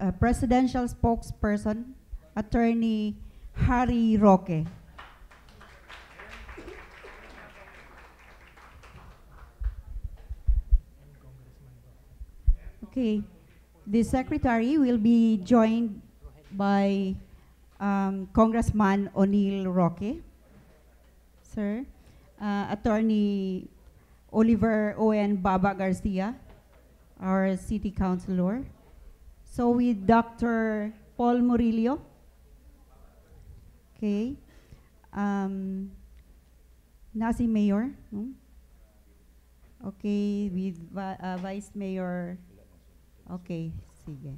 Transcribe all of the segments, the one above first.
of Presidential Spokesperson, Attorney Harry Roque. Okay, the Secretary will be joined by Congressman O'Neil Roque, sir, Attorney Oliver Owen Baba Garcia, our City Councilor. So with Dr. Paul Murillo, okay, Nasi Mayor, okay, with Vice Mayor, okay, sige.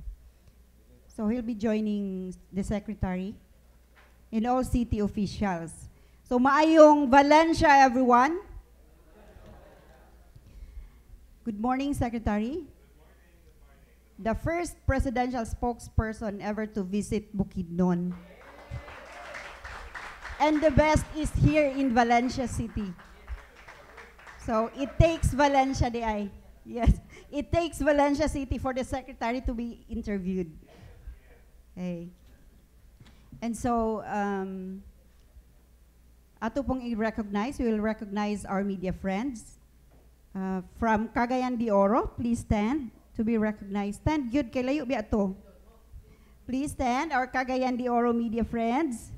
So he'll be joining the Secretary and all city officials. So maayong Valencia, everyone. Good morning, Secretary. The first presidential spokesperson ever to visit Bukidnon. And the best is here in Valencia City. So it takes Valencia, yes, it takes Valencia City for the Secretary to be interviewed. Okay. And so, ato pong i-recognize, we will recognize our media friends. From Cagayan de Oro, please stand to be recognized. Stand, good, kay layo biya to. Please stand, our Cagayan de Oro media friends.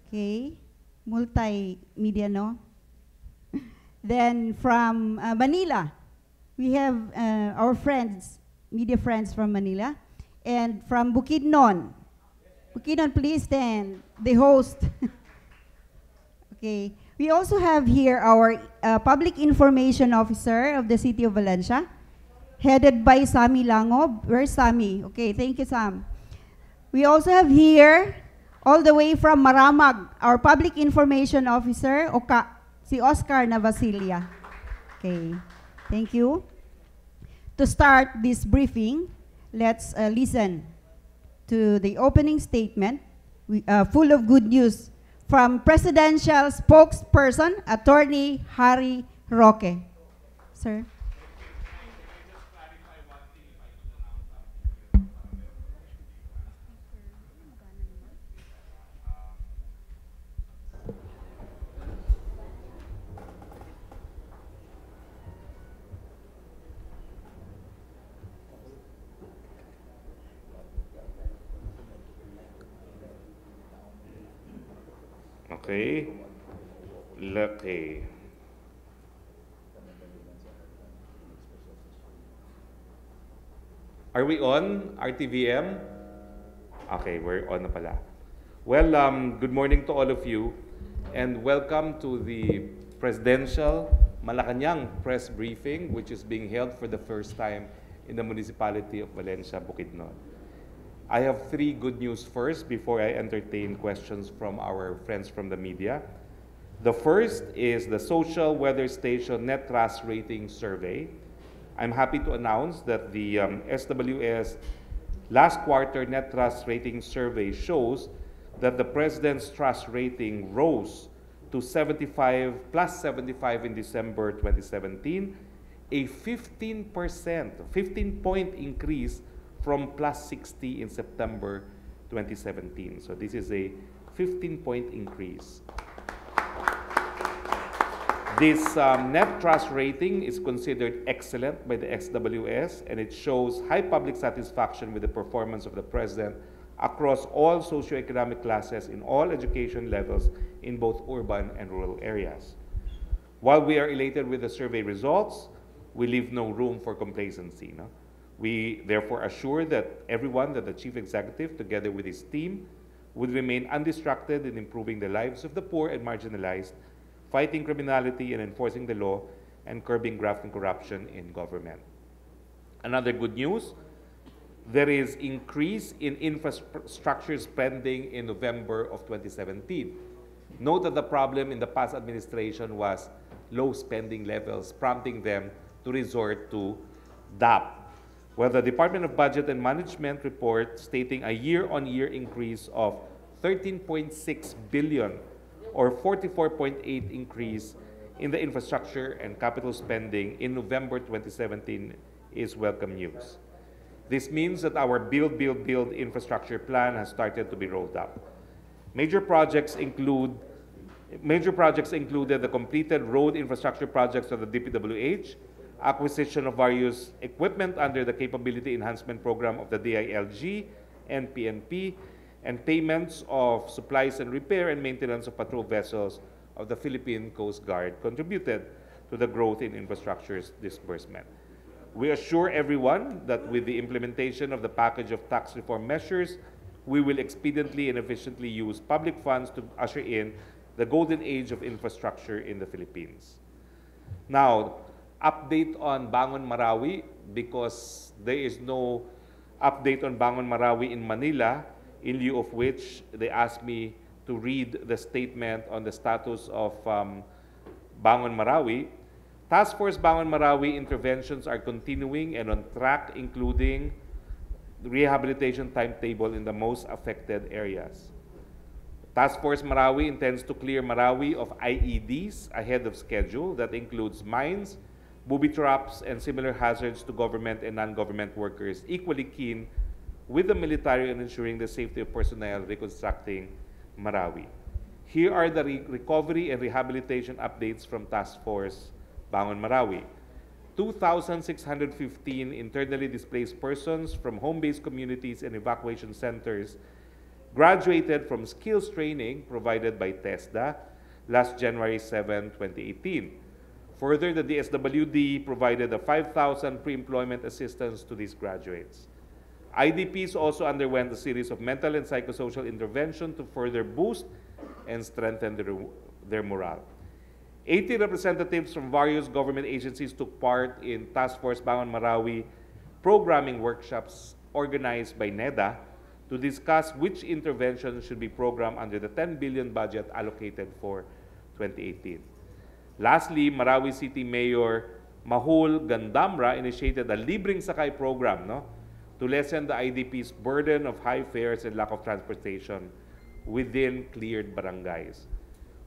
Okay, multi-media, no? Then from Manila, we have our friends, media friends from Manila. And from Bukidnon. Bukidnon, please stand, the host. Okay. We also have here our Public Information Officer of the City of Valencia, headed by Sammy Langob. Where's Sammy? Okay, thank you, Sam. We also have here, all the way from Maramag, our Public Information Officer, si Oscar Navasilia. Okay, thank you. To start this briefing, let's listen to the opening statement, full of good news, from Presidential Spokesperson, Attorney Harry Roque. Sir. Okay. Lucky. Are we on RTVM? Okay, we're on na pala. Well, good morning to all of you and welcome to the Presidential Malacanang press briefing, which is being held for the first time in the municipality of Valencia, Bukidnon. I have three good news first before I entertain questions from our friends from the media. The first is the Social Weather Station Net Trust Rating Survey. I'm happy to announce that the SWS last quarter Net Trust Rating Survey shows that the President's trust rating rose to 75, plus 75 in December 2017, a 15-point increase from plus 60 in September 2017. So this is a 15-point increase. This net trust rating is considered excellent by the SWS, and it shows high public satisfaction with the performance of the President across all socioeconomic classes in all education levels in both urban and rural areas. While we are elated with the survey results, we leave no room for complacency. No? We therefore assure that everyone, that the Chief Executive, together with his team, would remain undistracted in improving the lives of the poor and marginalized, fighting criminality and enforcing the law, and curbing graft and corruption in government. Another good news, there is increase in infrastructure spending in November of 2017. Note that the problem in the past administration was low spending levels, prompting them to resort to DAP. Well, the Department of Budget and Management report stating a year-on-year increase of 13.6 billion or 44.8 increase in the infrastructure and capital spending in November 2017 is welcome news. This means that our build infrastructure plan has started to be rolled out. Major projects included the completed road infrastructure projects of the DPWH, acquisition of various equipment under the Capability Enhancement Program of the DILG and PNP, and payments of supplies and repair and maintenance of patrol vessels of the Philippine Coast Guard contributed to the growth in infrastructure's disbursement. We assure everyone that with the implementation of the package of tax reform measures, we will expediently and efficiently use public funds to usher in the golden age of infrastructure in the Philippines. Now, update on Bangon Marawi, because there is no update on Bangon Marawi in Manila, in lieu of which they asked me to read the statement on the status of Bangon Marawi. Task Force Bangon Marawi interventions are continuing and on track, including the rehabilitation timetable in the most affected areas. Task Force Marawi intends to clear Marawi of IEDs ahead of schedule. That includes mines, booby traps, and similar hazards to government and non-government workers equally keen with the military on ensuring the safety of personnel reconstructing Marawi. Here are the recovery and rehabilitation updates from Task Force Bangon Marawi. 2,615 internally displaced persons from home-based communities and evacuation centers graduated from skills training provided by TESDA last January 7, 2018. Further, the DSWD provided a 5,000 pre-employment assistance to these graduates. IDPs also underwent a series of mental and psychosocial intervention to further boost and strengthen their morale. 80 representatives from various government agencies took part in Task Force Bangon Marawi programming workshops organized by NEDA to discuss which interventions should be programmed under the 10 billion budget allocated for 2018. Lastly, Marawi City Mayor Mahul Gandamra initiated a Libreng Sakay program to lessen the IDP's burden of high fares and lack of transportation within cleared barangays.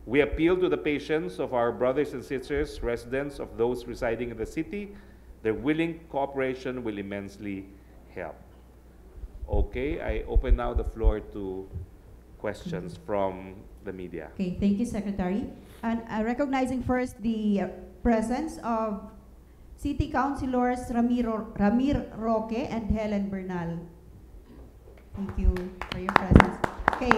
We appeal to the patience of our brothers and sisters, residents of those residing in the city. Their willing cooperation will immensely help. Okay, I open now the floor to questions from the media. Okay, thank you, Secretary. And recognizing first the presence of City Councilors Ramir Roque and Helen Bernal. Thank you for your presence. Okay,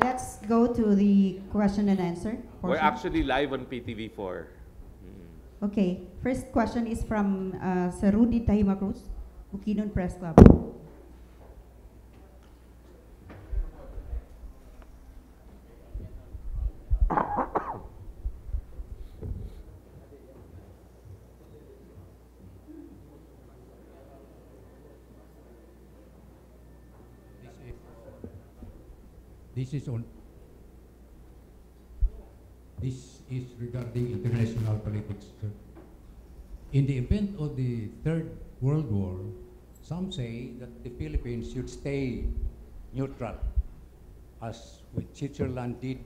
let's go to the question and answer portion. We're actually live on PTV4. Okay, first question is from Sir Rudy Tahima Cruz, Bukidnon Press Club. This is regarding international politics, sir. In the event of the Third World War, some say that the Philippines should stay neutral, as with Switzerland did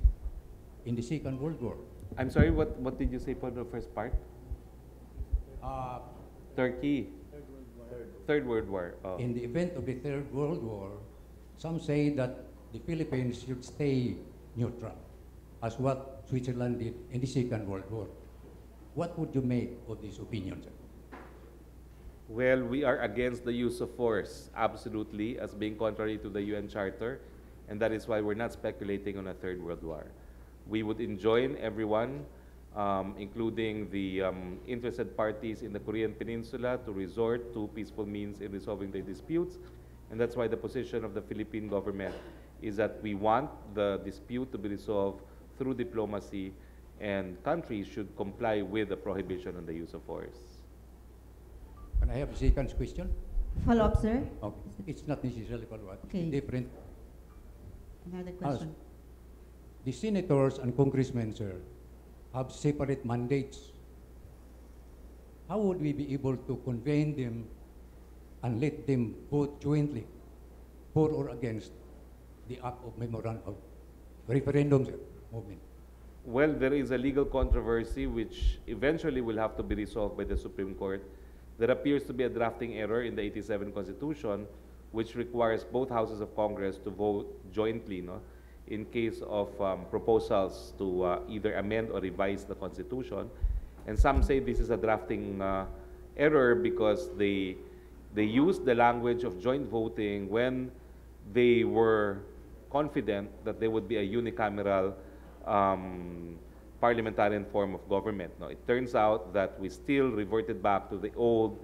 in the Second World War. I'm sorry, what did you say for the first part? Turkey. Third World War. Oh. In the event of the Third World War, some say that the Philippines should stay neutral, as what Switzerland did in the Second World War. What would you make of this opinion, sir? Well, we are against the use of force, absolutely, as being contrary to the UN Charter, and that is why we're not speculating on a Third World War. We would enjoin everyone, including the interested parties in the Korean Peninsula, to resort to peaceful means in resolving their disputes, and that's why the position of the Philippine government is that we want the dispute to be resolved through diplomacy, and countries should comply with the prohibition on the use of force. Can I have a second question? Follow-up, sir. Okay. It's not necessarily follow-up. Okay. It's different. Another question. The senators and congressmen, sir, have separate mandates. How would we be able to convene them and let them vote jointly for or against the act of memorandum of referendum, sir, movement? Well, there is a legal controversy which eventually will have to be resolved by the Supreme Court. there appears to be a drafting error in the 87 Constitution, which requires both houses of Congress to vote jointly, no, in case of proposals to either amend or revise the Constitution. And some say this is a drafting error because they used the language of joint voting when they were confident that there would be a unicameral parliamentarian form of government. No, it turns out that we still reverted back to the old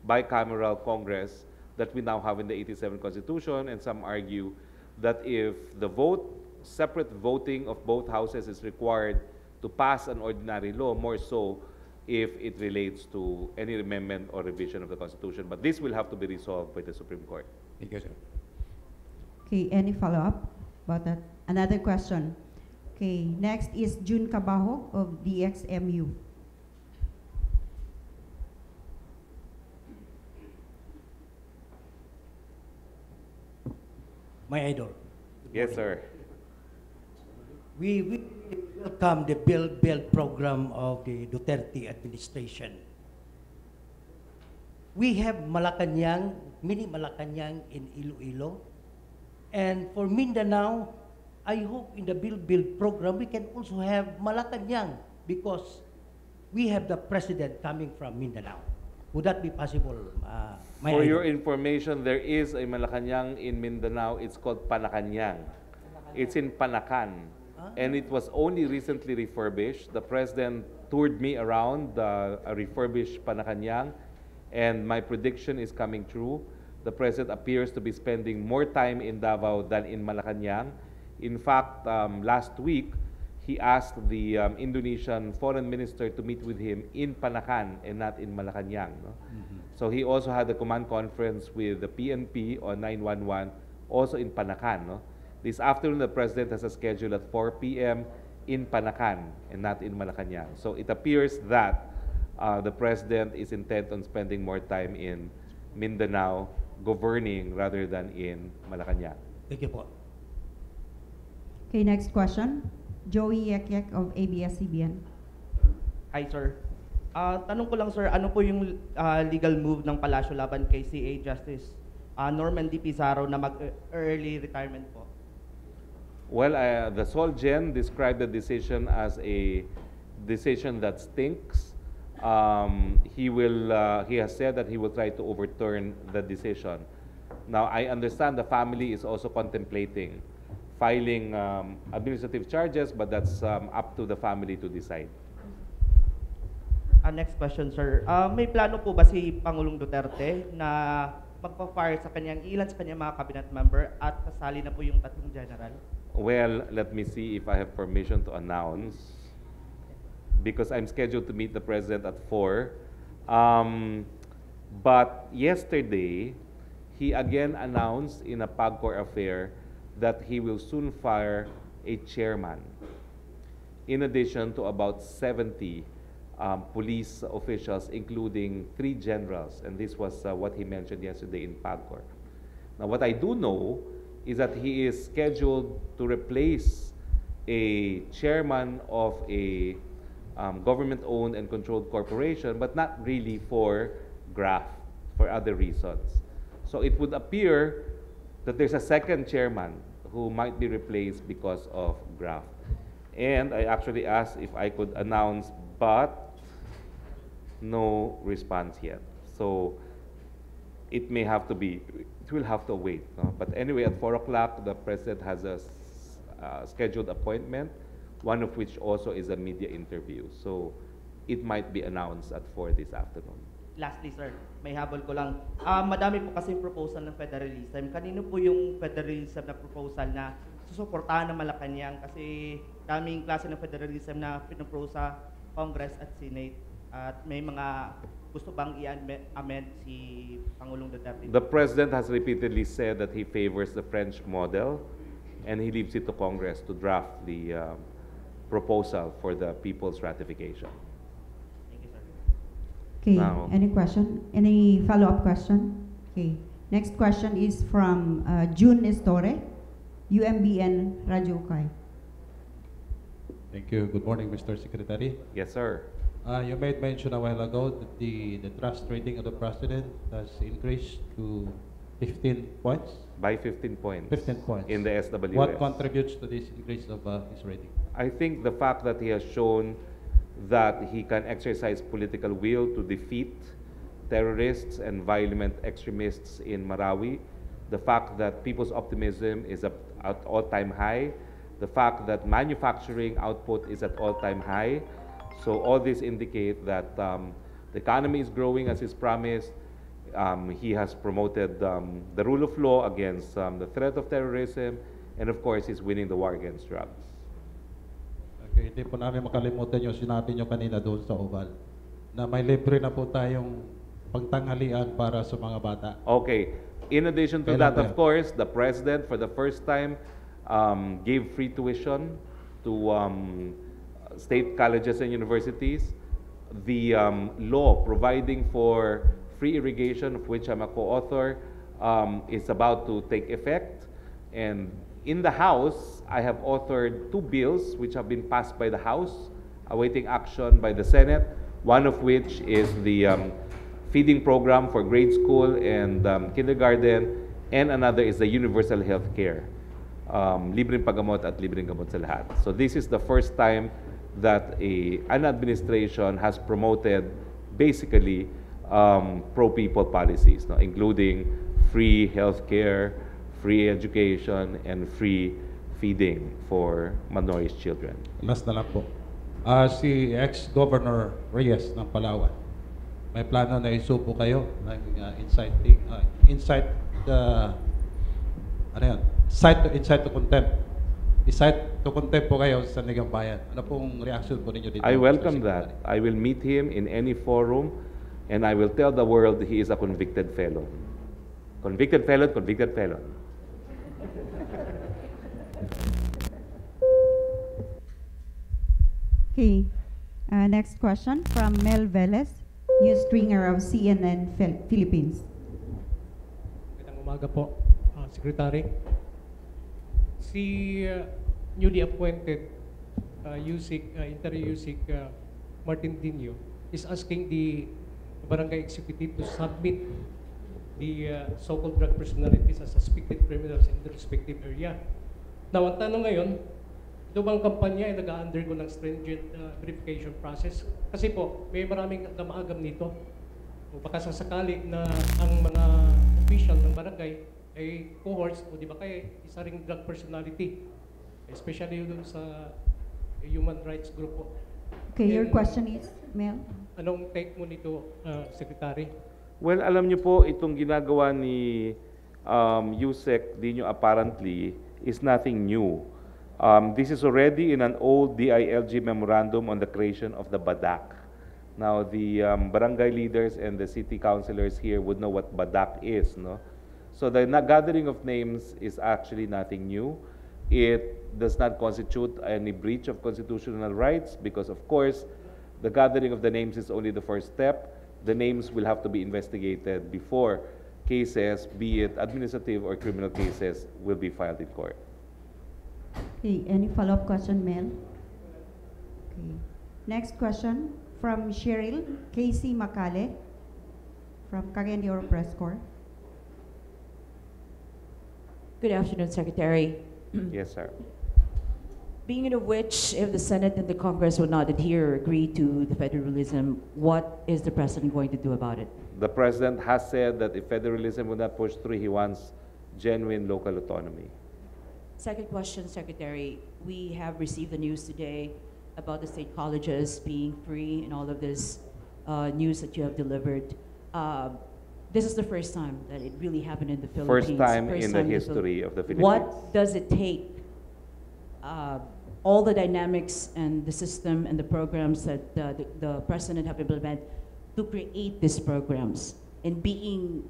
bicameral Congress that we now have in the 87 Constitution, and some argue that if the separate voting of both houses is required to pass an ordinary law, more so if it relates to any amendment or revision of the Constitution. But this will have to be resolved by the Supreme Court. Thank you, sir. Okay, any follow-up about that? Another question. Okay, next is June Cabahog of DXMU. My idol. Yes, sir. We welcome the build program of the Duterte administration. We have Malacanang, mini Malacanang in Iloilo. And for Mindanao, I hope in the build program we can also have Malacanang because we have the president coming from Mindanao. Would that be possible? For your information, there is a Malacanang in Mindanao. It's called Panacanyang. It's in Panacan. And it was only recently refurbished. The president toured me around a refurbished Panacanyang, and my prediction is coming true. The president appears to be spending more time in Davao than in Malacanang. In fact, last week, he asked the Indonesian foreign minister to meet with him in Panacan and not in Malacanang. No? So he also had a command conference with the PNP on 911, also in Panacan. No? This afternoon, the president has a schedule at 4 p.m. in Panacan and not in Malacanang. So it appears that the president is intent on spending more time in Mindanao, governing rather than in Malacanang. Thank you po. Okay, next question. Joey Yekyek of ABS-CBN. Hi, sir. Tanong ko lang, sir, ano po yung legal move ng Palasyo laban kay CA Justice Norman D. Pizarro na mag-early retirement po? Well, the Solgen described the decision as a decision that stinks. He has said that he will try to overturn the decision. Now, I understand the family is also contemplating filing administrative charges, but that's up to the family to decide. Next question, sir. May plano po ba si Pangulong Duterte na magpa-fire sa kanyang ilan sa kanyang mga cabinet member at kasali na po yung tatlong general? Well, let me see if I have permission to announce, because I'm scheduled to meet the president at 4. But yesterday, he again announced in a PAGCOR affair that he will soon fire a chairman, in addition to about 70 police officials, including 3 generals. And this was what he mentioned yesterday in PAGCOR. Now, what I do know is that he is scheduled to replace a chairman of a government-owned and controlled corporation, but not really for graft, for other reasons. So it would appear that there's a second chairman who might be replaced because of graft. And I actually asked if I could announce, but no response yet. So it may have to be, it will have to wait. No? But anyway, at 4 o'clock, the president has a scheduled appointment, one of which also is a media interview. So it might be announced at 4 this afternoon. Lastly, sir, may habol ko lang. Madami po kasi proposal ng federalism. Kanino po yung federalism na proposal na susuportahan ng Malacanang? Kasi daming klase ng federalism na pinapropose sa Congress at Senate. At may mga gusto bang i-amend si Pangulong Duterte? The president has repeatedly said that he favors the French model, and he leaves it to Congress to draft the proposal for the people's ratification. Okay, Now, any question? Any follow-up question? Okay, next question is from June Estore, UMBN Radio Ukay. Thank you. Good morning, Mr. Secretary. Yes, sir. You made mention a while ago that the trust rating of the president has increased to 15 points. By 15 points. 15 points. In the SWS. What contributes to this increase of his rating? I think the fact that he has shown that he can exercise political will to defeat terrorists and violent extremists in Marawi, the fact that people's optimism is at all-time high, the fact that manufacturing output is at all-time high. So all this indicate that the economy is growing as is promised. He has promoted the rule of law against the threat of terrorism, and of course, he's winning the war against drugs. Okay, hindi po namin makalimutan yung sinabi nyo kanina doon sa Oval na may libre na po tayong pagtanghalian para sa mga bata. Okay. In addition to Kailan that, of course, the president, for the first time, gave free tuition to state colleges and universities. The law providing for free irrigation, of which I'm a co-author, is about to take effect. And in the House, I have authored 2 bills which have been passed by the House, awaiting action by the Senate, one of which is the feeding program for grade school and kindergarten, and another is the universal health care. Libreng paggamot at libreng gamot sa lahat. So this is the first time that an administration has promoted basically pro-people policies, no? Including free health care, free education, and free feeding for malnourished children. Last na lang po. Si ex-Governor Reyes ng Palawan, may plano na isupo kayo ng incite to contempt. Incite to contempt po kayo sa Nigang Bayan. Ano pong reaction po ninyo dito? I welcome that. I will meet him in any forum, and I will tell the world he is a convicted felon. Convicted felon, convicted felon. Okay. Next question from Mel Velez, news stringer of CNN Philippines. Magandang umaga po, Secretary. Si newly appointed Inter-USIC Martin Dino is asking the barangay executive to submit the so-called drug personalities as suspected criminals in the respective area. Now, ang tanong ngayon, ito bang kampanya ay nag-undergo ng stringent verification process? Kasi po, may maraming namaagam nito. O baka sasakali na ang mga official ng barangay ay cohorts, o di ba kaya isa ring drug personality, especially dun sa human rights group po. Okay, your question is, Mel? Anong take mo nito, Secretary? Well, alam niyo po, itong ginagawa ni Yusek Dino apparently is nothing new. This is already in an old DILG memorandum on the creation of the BADAC. Now, the barangay leaders and the city councilors here would know what BADAC is, no? So the gathering of names is actually nothing new. It does not constitute any breach of constitutional rights because, of course, the gathering of the names is only the first step. The names will have to be investigated before cases, be it administrative or criminal cases, will be filed in court. Okay, any follow-up question, Mel? Okay. Next question from Cheryl Casey Macale from Cagayan de Oro Press Corps. Good afternoon, Secretary. Yes, sir. Being of which, if the Senate and the Congress would not adhere or agree to the federalism, what is the President going to do about it? The President has said that if federalism would not push through, he wants genuine local autonomy. Second question, Secretary. We have received the news today about the state colleges being free and all of this news that you have delivered. This is the first time that it really happened in the Philippines. First time in the history of the Philippines. What does it take? All the dynamics and the system and the programs that the President have implemented to create these programs and being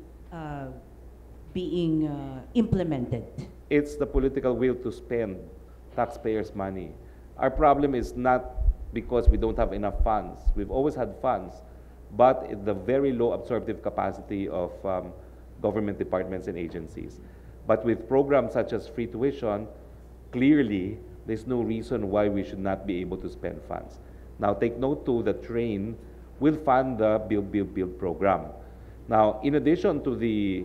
implemented. It's the political will to spend taxpayers' money. Our problem is not because we don't have enough funds. We've always had funds, but the very low absorptive capacity of government departments and agencies. But with programs such as free tuition, clearly there's no reason why we should not be able to spend funds. Now, take note too, the train will fund the Build program. Now, in addition to the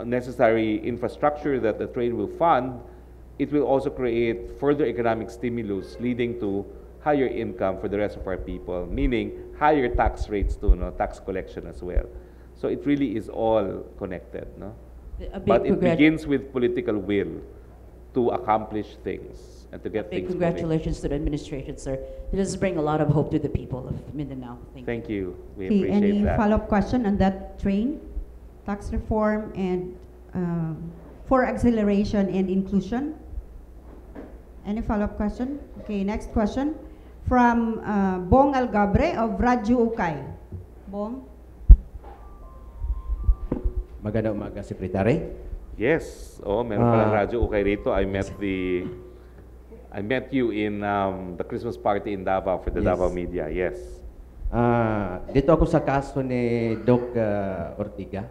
necessary infrastructure that the train will fund, it will also create further economic stimulus leading to higher income for the rest of our people, meaning higher tax rates too, no, tax collection as well. So it really is all connected, no? But it begins with political will to accomplish things and to get things moving. Congratulations to the administration, sir. This does bring a lot of hope to the people of Mindanao. Thank you. We Okay, appreciate any that. follow-up question on that train? Tax reform and for acceleration and inclusion? Any follow-up question? Okay, next question from Bong Algabre of Radyo Ukay. Bong? Magandang umaga, Secretary. Yes. Oh, meron palang radyo ukay rito. I met you in the Christmas party in Davao for the Yes. Davao media. Yes. Dito ako sa kaso ni Doc Ortiga.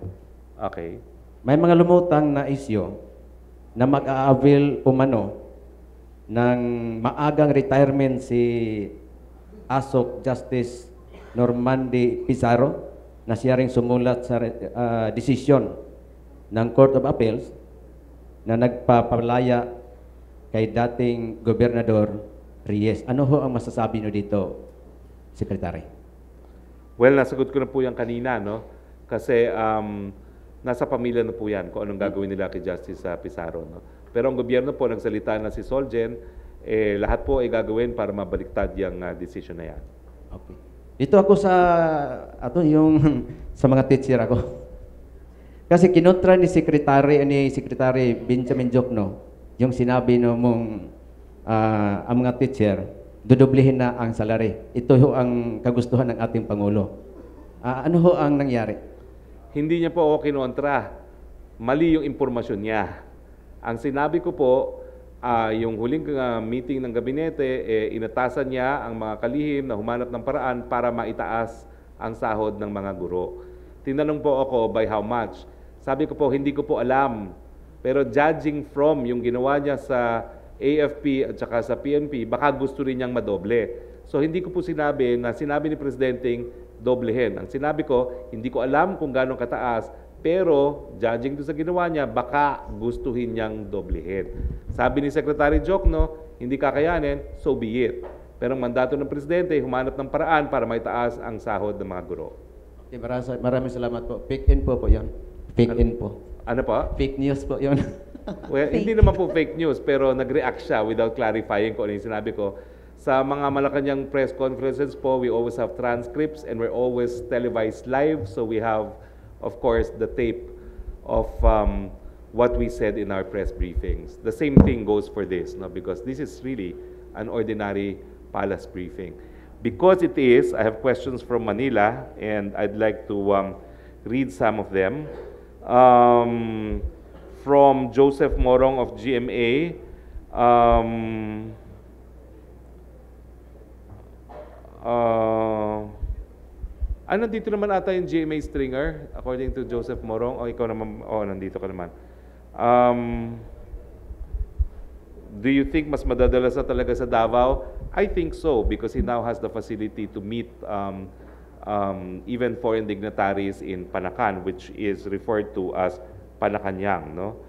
Okay. May mga lumutang na isyo na mag-a-avail umano ng maagang retirement si ASOC Justice Normandy Pizarro na siya ring sumulat sa desisyon ng Court of Appeals na nagpapalaya kay dating Gobernador Reyes. Ano ho ang masasabi niyo dito, Secretary? Well, nasagot ko na po yan kanina, no? Kasi nasa pamilya na po yan kung anong gagawin nila kay Justice Pizarro, no? Pero ang gobyerno po nagsalita na si Solgen, lahat po ay gagawin para mabaliktad yung decision na yan. Okay. Dito ako sa sa mga teacher ako. Kasi kinontra ni Secretary Benjamin Jokno yung sinabi no mong ang mga teacher dudublihin na ang salary. Ito ho ang kagustuhan ng ating Pangulo. Ano ho ang nangyari? Hindi niya po ako kinontra. Mali yung impormasyon niya. Ang sinabi ko po, yung huling meeting ng gabinete, inatasan niya ang mga kalihim na humanap ng paraan para maitaas ang sahod ng mga guro. Tinanong po ako by how much. Sabi ko po, hindi ko po alam. Pero judging from yung ginawa niya sa AFP at saka sa PNP, baka gusto rin niyang madoble. So hindi ko po sinabi na sinabi ni Presidenteng doblehin. Ang sinabi ko, hindi ko alam kung gano'ng kataas, pero judging doon sa ginawa niya, baka gustuhin niyang doblehin. Sabi ni Secretary Jokno, hindi kakayanin, so be it. Pero ang mandato ng Presidente, humanap ng paraan para maitaas ang sahod ng mga guro. Okay, maraming salamat po. Fake info po yan. Fake info. Ano po? Fake news po yun. Well, hindi naman po fake news, pero nag-react siya without clarifying kung ano yung sinabi ko. Sa mga Malacanang press conferences po, we always have transcripts and we're always televised live. So we have, of course, the tape of what we said in our press briefings. The same thing goes for this, no? Because this is really an ordinary palace briefing. Because it is, I have questions from Manila, and I'd like to read some of them. From Joseph Morong of GMA, nandito naman ata yung GMA stringer, according to Joseph Morong. O, ikaw naman, nandito ka naman. Do you think mas madadalas na talaga sa Davao? I think so, because he now has the facility to meet even foreign dignitaries in Panacan, which is referred to as Panakanyang, no?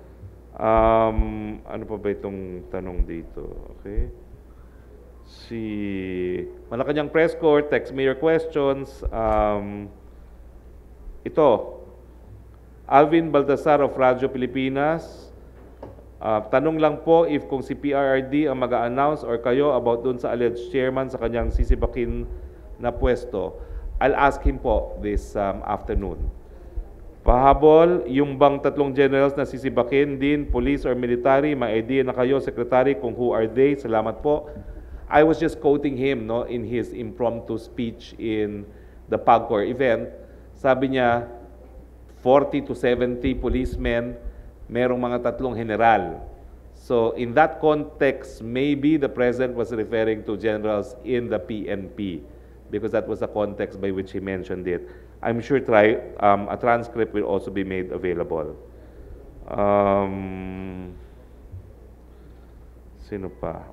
Ano pa ba itong tanong dito? Okay. Si Malacanang Press Corps, text mayor questions. Ito, Alvin Baltasar of Radyo Pilipinas. Tanong lang po if kung si PRRD ang mag-a-announce or kayo about dun sa alleged chairman sa kanyang sisibakin na pwesto. I'll ask him po this afternoon. Pahabol, yung bang tatlong generals na sisibakin din, police or military, may idea na kayo, Secretary, kung who are they? Salamat po. I was just quoting him, no, in his impromptu speech in the PAGCOR event. Sabi niya, 40 to 70 policemen, merong mga tatlong general. So in that context, maybe the President was referring to generals in the PNP because that was the context by which he mentioned it. I'm sure a transcript will also be made available. Sino pa?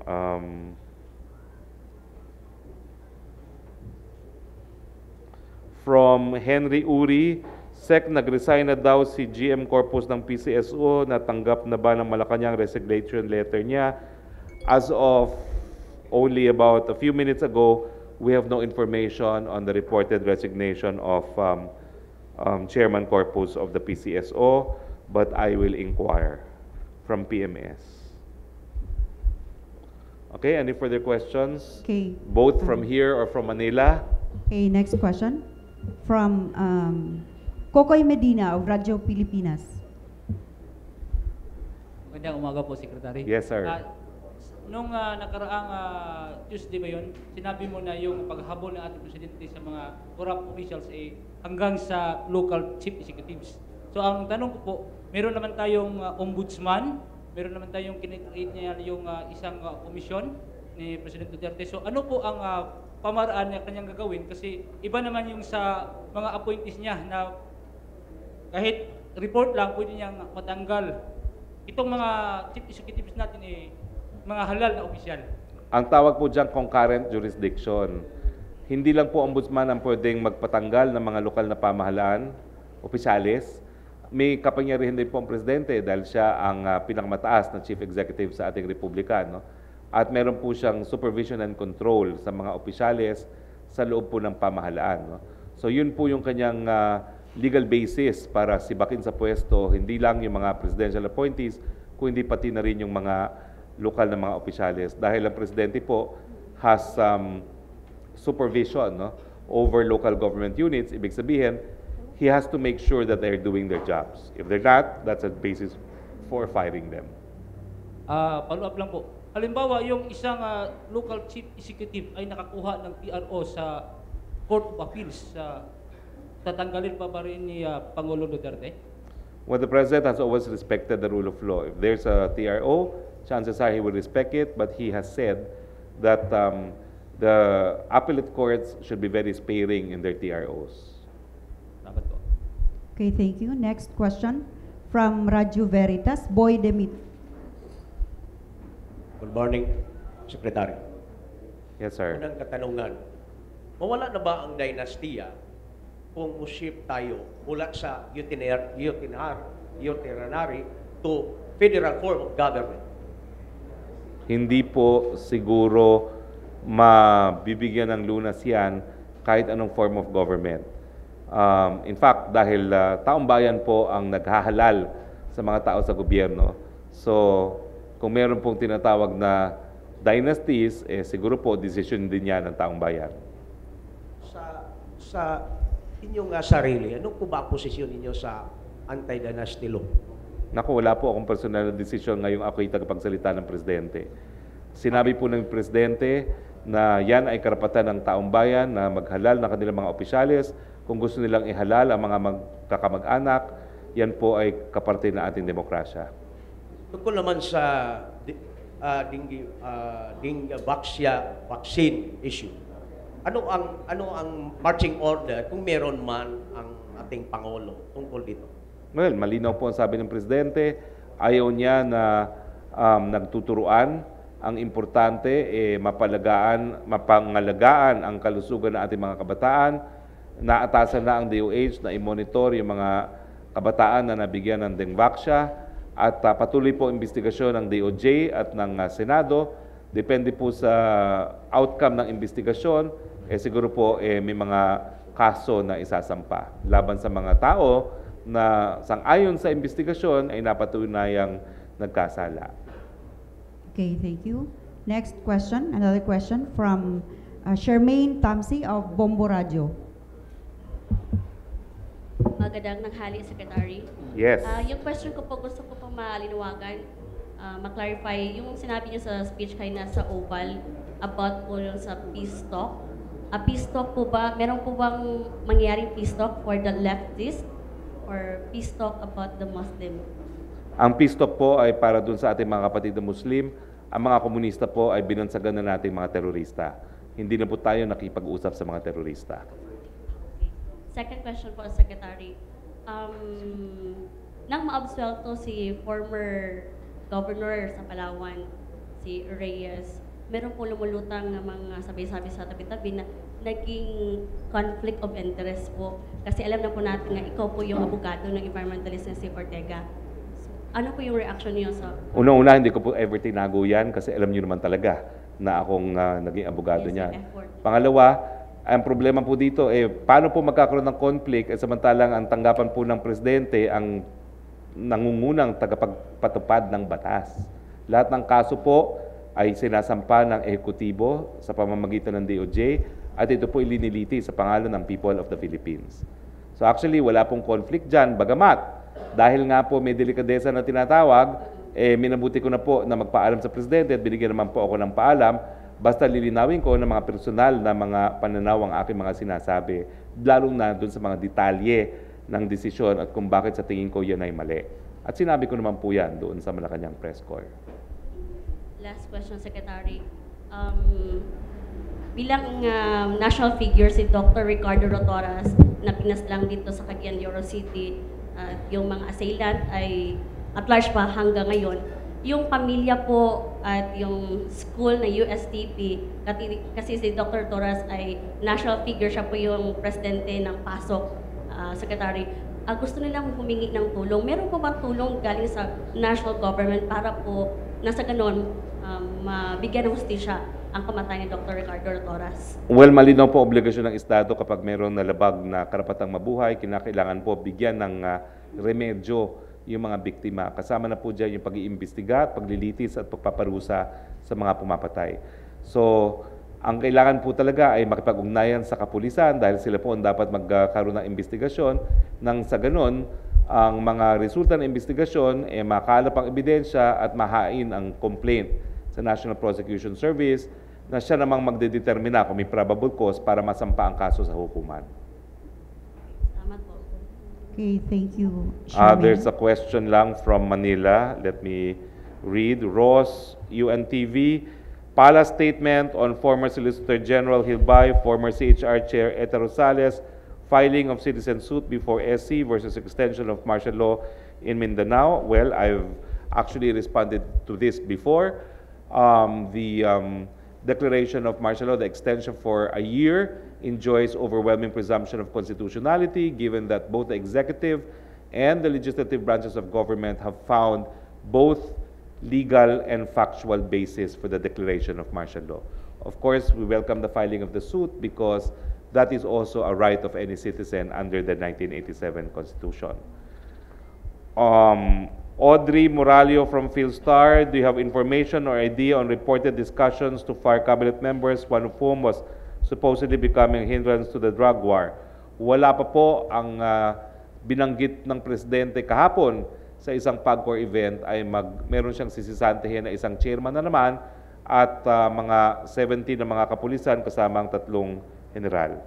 From Henry Uri, SEC, nag-resign na daw si GM Corpus ng PCSO, natanggap na ba ng Malacanang resignation letter niya? As of only about a few minutes ago, we have no information on the reported resignation of Chairman Corpus of the PCSO, but I will inquire from PMS. Okay, any further questions? Okay. Both from here or from Manila? Okay, next question from Kokoy Medina of Radyo Pilipinas. Magandang umaga po, Secretary. Yes, sir. Nung nakaraang Tuesday ba yun, sinabi mo na yung paghabol ng ating presidente sa mga corrupt officials hanggang sa local chief executives. So ang tanong ko po, meron naman tayong ombudsman, meron naman tayong kinecreate niya yung isang komisyon ni President Duterte. So ano po ang pamaraan na kanyang gagawin? Kasi iba naman yung sa mga appointees niya na kahit report lang, pwede niyang matanggal. Itong mga chief executives natin mga halal na opisyal. Ang tawag po dyan, concurrent jurisdiction. Hindi lang po ombudsman ang pwedeng magpatanggal ng mga lokal na pamahalaan, opisyalis. May kapangyarihan din po ang presidente dahil siya ang pinakamataas na chief executive sa ating republika. No? At meron po siyang supervision and control sa mga opisyalis sa loob po ng pamahalaan. No? So yun po yung kanyang legal basis para sibakin sa pwesto, hindi lang yung mga presidential appointees, kundi pati na rin yung mga lokal na mga opisyalis. Dahil ang presidente po has supervision over local government units, ibig sabihin, he has to make sure that they're doing their jobs. If they're not, that's a basis for firing them. Follow up lang po. Halimbawa, yung isang local chief executive ay nakakuha ng PRO sa Court of Appeals, tatanggalin pa ba rin ni Pangulong Duterte? Well, the President has always respected the rule of law. If there's a TRO, chances are he will respect it, but he has said that the appellate courts should be very sparing in their TROs. Salamat po. Okay, thank you. Next question from Radyo Veritas, Boy Demit. Good morning, Secretary. Yes, sir. Unang katanungan, mawala na ba ang dynastiya kung usip tayo mula sa urinary to federal form of government? Hindi po siguro mabibigyan ng lunas yan kahit anong form of government. In fact, dahil taong bayan po ang naghahalal sa mga tao sa gobyerno. So, kung meron pong tinatawag na dynasties, siguro po decision din yan ng taong bayan. Sa inyong sarili, ano po ba ang posisyon ninyo sa anti-dynasty law? Naku, wala po akong personal na desisyon ngayong ako'y tagapagsalita ng Presidente. Sinabi po ng Presidente na yan ay karapatan ng taong bayan na maghalal ng kanilang mga opisyalis. Kung gusto nilang ihalal ang mga magkakamag-anak, yan po ay kaparte na ating demokrasya. Tungkol naman sa vaccine issue, ano ang marching order kung meron man ang ating Pangulo tungkol dito? Well, malinaw po ang sabi ng Presidente, ayaw niya na nagtuturuan. Ang importante, mapangalagaan ang kalusugan ng ating mga kabataan. Naatasan na ang DOH na i-monitor yung mga kabataan na nabigyan ng Dengvaxia at patuloy po investigasyon ng DOJ at ng Senado. Depende po sa outcome ng investigasyon, siguro po may mga kaso na isasampa laban sa mga tao na sang-ayon sa investigasyon ay napatunayang nagkasala. Okay, thank you. Next question, another question from Charmaine Tamsi of Bombo Radio. Magandang nanghali, Secretary. Yes. Yung question ko po, gusto ko po malinawagan, ma-clarify yung sinabi niyo sa speech kayo na sa Oval about po yung sa peace talk. Peace talk po ba, meron po bang mangyaring peace talk for the leftist or peace talk about the Muslim? Ang peace talk po ay para dun sa ating mga kapatid na Muslim. Ang mga komunista po ay binansagan na nating mga terorista. Hindi na po tayo nakipag-usap sa mga terorista. Okay. Second question po, Secretary. Nang maabsuelto si former governor sa Palawan, si Reyes, meron po lumulutang na mga sabi-sabi sa tabi-tabi na naging conflict of interest po? Kasi alam na po natin nga ikaw po yung abogado ng environmentalist na si Ortega. So, ano po yung reaction niyo sa... Unang-una, hindi ko po ever tinago yan kasi alam niyo naman talaga na akong naging abogado Yes, niyan. effort. Pangalawa, ang problema po dito, paano po magkakaroon ng conflict samantalang ang tanggapan po ng presidente ang nangungunang tagapagpatupad ng batas. Lahat ng kaso po ay sinasampa ng ehekutibo sa pamamagitan ng DOJ at ito po iliniliti sa pangalan ng people of the Philippines. So actually, wala pong conflict dyan, bagamat dahil nga po may delikadesa na tinatawag, minabuti ko na po na magpaalam sa presidente at binigyan naman po ako ng paalam, basta lilinawin ko ng mga personal na mga pananaw ang aking mga sinasabi, lalong na doon sa mga detalye ng desisyon at kung bakit sa tingin ko yan ay mali. At sinabi ko naman po yan doon sa Malacanang press corps. Last question, Secretary. Bilang national figure si Dr. Ricardo Rotoras na pinaslang dito sa Cagayan de Oro City, yung mga assailant ay at large pa hanggang ngayon. Yung pamilya po at yung school na USTP, kasi si Dr. Rotoras ay national figure, siya po yung presidente ng PASOK, Secretary. Gusto nilang humingi ng tulong. Meron po ba tulong galing sa national government para po nasa ganon mabigyan ng hustisya ang kamatay ni Dr. Ricardo Rotoras? Well, malinaw po obligasyon ng Estado kapag mayroong nalabag na karapatang mabuhay, kinakailangan po bigyan ng remedyo yung mga biktima. Kasama na po dyan yung pag-iimbestiga at paglilitis at pagpaparusa sa mga pumapatay. So, ang kailangan po talaga ay makipag-ugnayan sa kapulisan dahil sila po ang dapat magkaroon ng investigasyon nang sa ganon, ang mga resulta ng investigasyon makalap ang ebidensya at mahain ang complaint sa National Prosecution Service na siya namang magdedetermina kung may probable cause para masampa ang kaso sa hukuman. Salamat po. Okay, thank you. There's a question lang from Manila. Let me read. Ross, UNTV. Pala statement on former Solicitor General Hilbay, former CHR Chair Eta Rosales, filing of citizen suit before SC versus extension of martial law in Mindanao. Well, I've actually responded to this before. The declaration of martial law, the extension for a year, enjoys overwhelming presumption of constitutionality given that both the executive and the legislative branches of government have found both legal and factual basis for the declaration of martial law. Of course, we welcome the filing of the suit because that is also a right of any citizen under the 1987 Constitution. Audrey Moralio from Philstar, do you have information or idea on reported discussions to fire cabinet members, one of whom was supposedly becoming a hindrance to the drug war? Wala pa po. Ang binanggit ng presidente kahapon sa isang PAGCOR event ay meron siyang sisisantihin na isang chairman na naman at mga 17 na mga kapulisan kasama ang 3 general.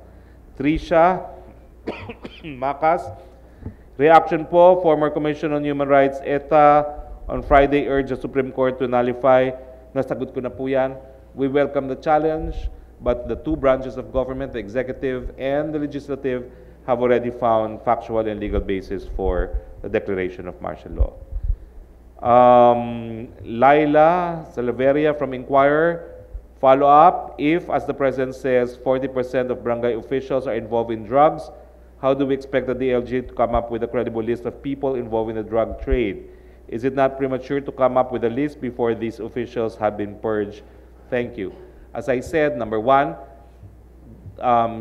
Tricia Macas, reaction po, former Commission on Human Rights, ETA, on Friday urged the Supreme Court to nullify. Nasagot ko na po yan. We welcome the challenge, but the 2 branches of government, the executive and the legislative, have already found factual and legal basis for the declaration of martial law. Laila Salaveria from Inquirer, follow up, if, as the President says, 40% of barangay officials are involved in drugs, how do we expect the DLG to come up with a credible list of people involved in the drug trade? Is it not premature to come up with a list before these officials have been purged? Thank you. As I said, number 1,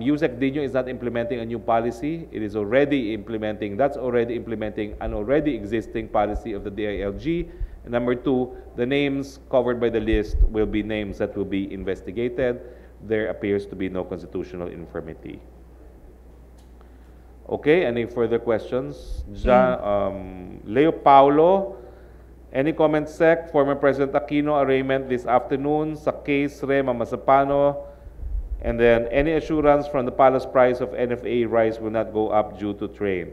Yusek Dino is not implementing a new policy. It is already implementing, that's already implementing an already existing policy of the DILG. And number 2, the names covered by the list will be names that will be investigated. There appears to be no constitutional infirmity. Okay, any further questions? Leo Paulo, any comments, Sec? Former President Aquino arraignment this afternoon sa case Rema Mazapano. And then, any assurance from the palace price of NFA rice will not go up due to train?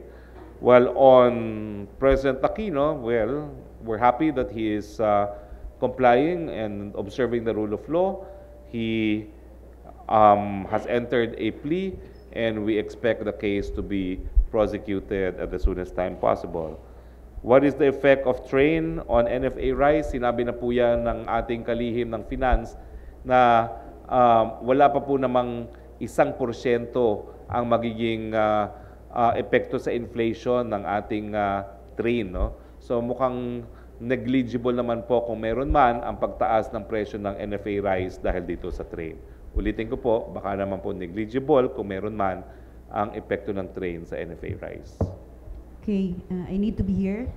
Well, on President Aquino, well, we're happy that he is complying and observing the rule of law. He has entered a plea, and we expect the case to be prosecuted at the soonest time possible. What is the effect of train on NFA rice? Sinabi na po yan ng ating kalihim ng finance na wala pa po namang 1% ang magiging epekto sa inflation ng ating train. No? So mukhang negligible naman po kung meron man ang pagtaas ng presyo ng NFA rice dahil dito sa train. Ulitin ko po, baka naman po negligible kung meron man ang epekto ng train sa NFA rice. Okay, I need to be here.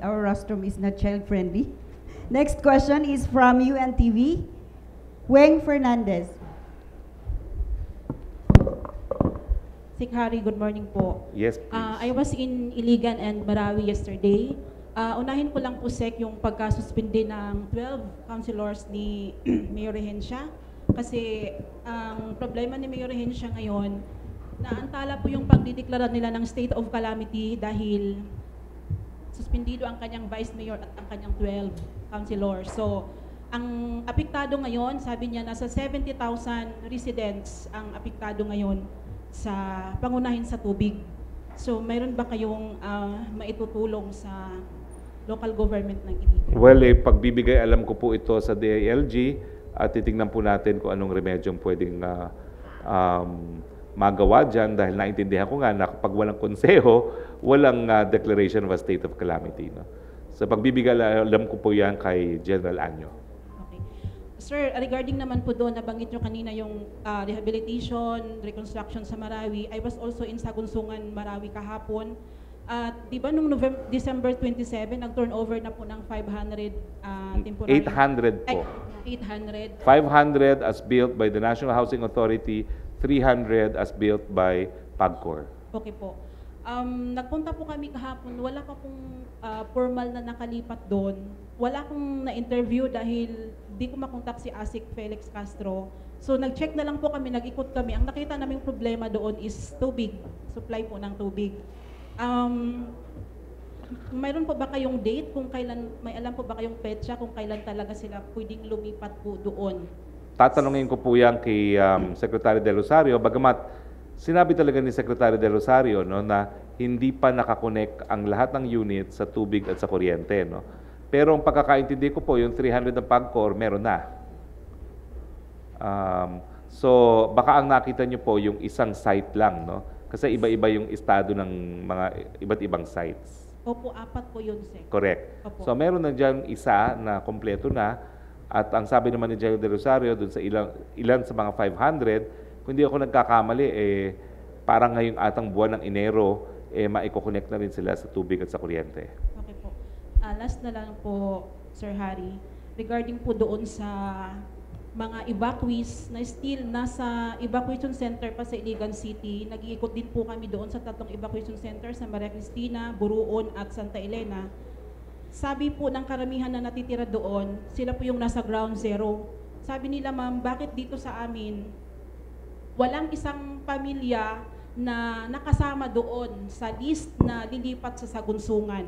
Our rostrum is not child-friendly. Next question is from UNTV, Weng Fernandez. Secretary, good morning po. Yes, please. I was in Iligan and Marawi yesterday. Unahin ko lang po, Sec, yung pagkasuspindi ng 12 councilors ni Mayor Rehencia. Kasi ang problema ni Mayor Rehencia ngayon, naantala po yung pagdideklara nila ng state of calamity dahil suspendido ang kanyang vice mayor at ang kanyang 12 councilors. So, ang apektado ngayon, sabi niya, nasa 70,000 residents ang apektado ngayon sa pangunahin sa tubig. So, mayroon ba kayong maitutulong sa local government ng Iligan? Well, pagbibigay alam ko po ito sa DILG at titingnan po natin kung anong remedyong pwedeng magawa dyan dahil naintindihan ko nga na kapag walang konseho, walang declaration of a state of calamity. No? So pagbibigay alam ko po yan kay General Anyo. Okay. Sir, regarding naman po doon, nabanggit nyo kanina yung rehabilitation, reconstruction sa Marawi. I was also in Sagunsungan, Marawi kahapon. Di ba nung December 27, nag-turnover na po ng 500 temporary? 800 po. 800. 500 as built by the National Housing Authority, 300 as built by PAGCOR. Okay po. Nagpunta po kami kahapon, wala pa pong formal na nakalipat doon. Wala akong na-interview dahil di ko makontak si ASIC Felix Castro. So nag-check na lang po kami, nag-ikot kami. Ang nakita naming problema doon is tubig, supply po ng tubig. Mayroon po ba kayong date kung kailan, may alam po ba kayong petsa kung kailan talaga sila pwedeng lumipat po doon? Tatanungin ko po yan kay Secretary De Rosario, bagamat sinabi talaga ni Secretary De Rosario no, na hindi pa nakakonect ang lahat ng unit sa tubig at sa kuryente. No? Pero ang pagkakaintindi ko po, yung 300 ng PAGCOR, meron na. So baka ang nakita nyo po yung isang site lang, no? Kasi iba-iba yung estado ng mga iba't ibang sites. Opo, 4 po yun, Sec. Correct. Opo. So meron na dyan isa na kompleto na at ang sabi naman ni General De Rosario dun sa ilan sa mga 500, kung hindi ako nagkakamali, parang ngayong atang buwan ng Enero, maiko-connect na rin sila sa tubig at sa kuryente. Okay po. Last na lang po, Sir Harry, regarding po doon sa mga evacuees na still nasa evacuation center pa sa Iligan City. Nag-iikot din po kami doon sa 3 evacuation center sa Maria Cristina, Buruon at Santa Elena. Sabi po ng karamihan na natitira doon, sila po yung nasa ground zero. Sabi nila, ma'am, bakit dito sa amin walang isang pamilya na nakasama doon sa list na lilipat sa Sagunsungan?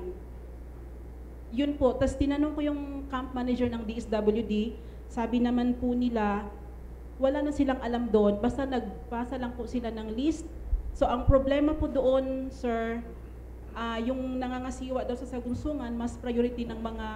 Yun po. Tapos tinanong ko yung camp manager ng DSWD, sabi naman po nila, wala na silang alam doon, basta nagpasa lang po sila ng list. So ang problema po doon, sir, yung nangangasiwa daw sa Sagunsungan, mas priority ng mga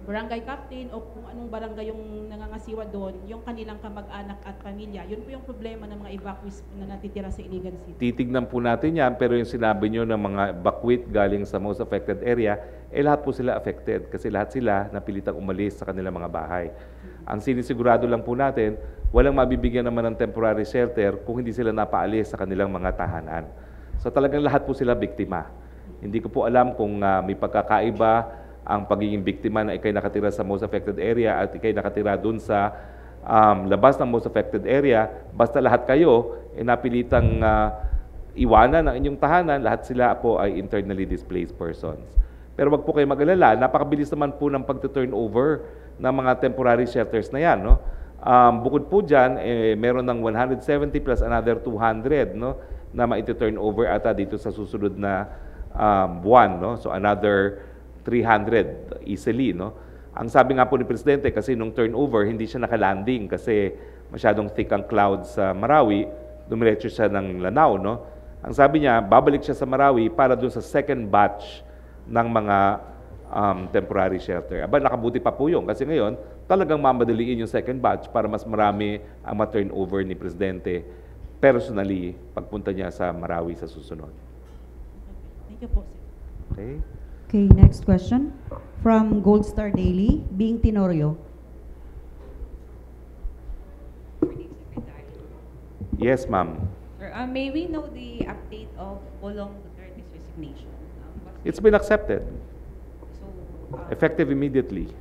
barangay captain o kung anong barangay yung nangangasiwa doon, yung kanilang kamag-anak at pamilya. Yun po yung problema ng mga evacuees na natitira sa Iligan City. Titignan po natin yan, pero yung sinabi nyo ng mga evacuate galing sa most affected area, lahat po sila affected kasi lahat sila napilitang umalis sa kanilang mga bahay. Ang sinisigurado lang po natin, walang mabibigyan naman ng temporary shelter kung hindi sila napaalis sa kanilang mga tahanan. So talagang lahat po sila biktima. Hindi ko po alam kung may pagkakaiba ang pagiging biktima na ikay nakatira sa most affected area at ikay nakatira dun sa labas ng most affected area, basta lahat kayo napilitang iwanan ang inyong tahanan, lahat sila po ay internally displaced persons. Pero wag po kayo mag-alala, napakabilis naman po ng pagto-turnover ng mga temporary shelters na yan. No? Bukod po dyan, meron ng 170 plus another 200 no, na maiti-turnover ata dito sa susunod na buwan. No? So another 300 easily, no? Ang sabi nga po ni Presidente, kasi nung turnover, hindi siya nakalanding kasi masyadong thick ang clouds sa Marawi, dumiretso siya ng Lanao, no? Ang sabi niya, babalik siya sa Marawi para dun sa second batch ng mga temporary shelter. Aba, nakabuti pa po yun kasi ngayon talagang mamadaliin yung second batch para mas marami ang ma-turnover ni Presidente personally pagpunta niya sa Marawi sa susunod. Thank you po, sir. Okay? Okay, next question from Gold Star Daily, Bing Tenorio. Yes, ma'am. Sir, may we know the update of Polong Duterte's resignation? It's been accepted. So, Effective immediately.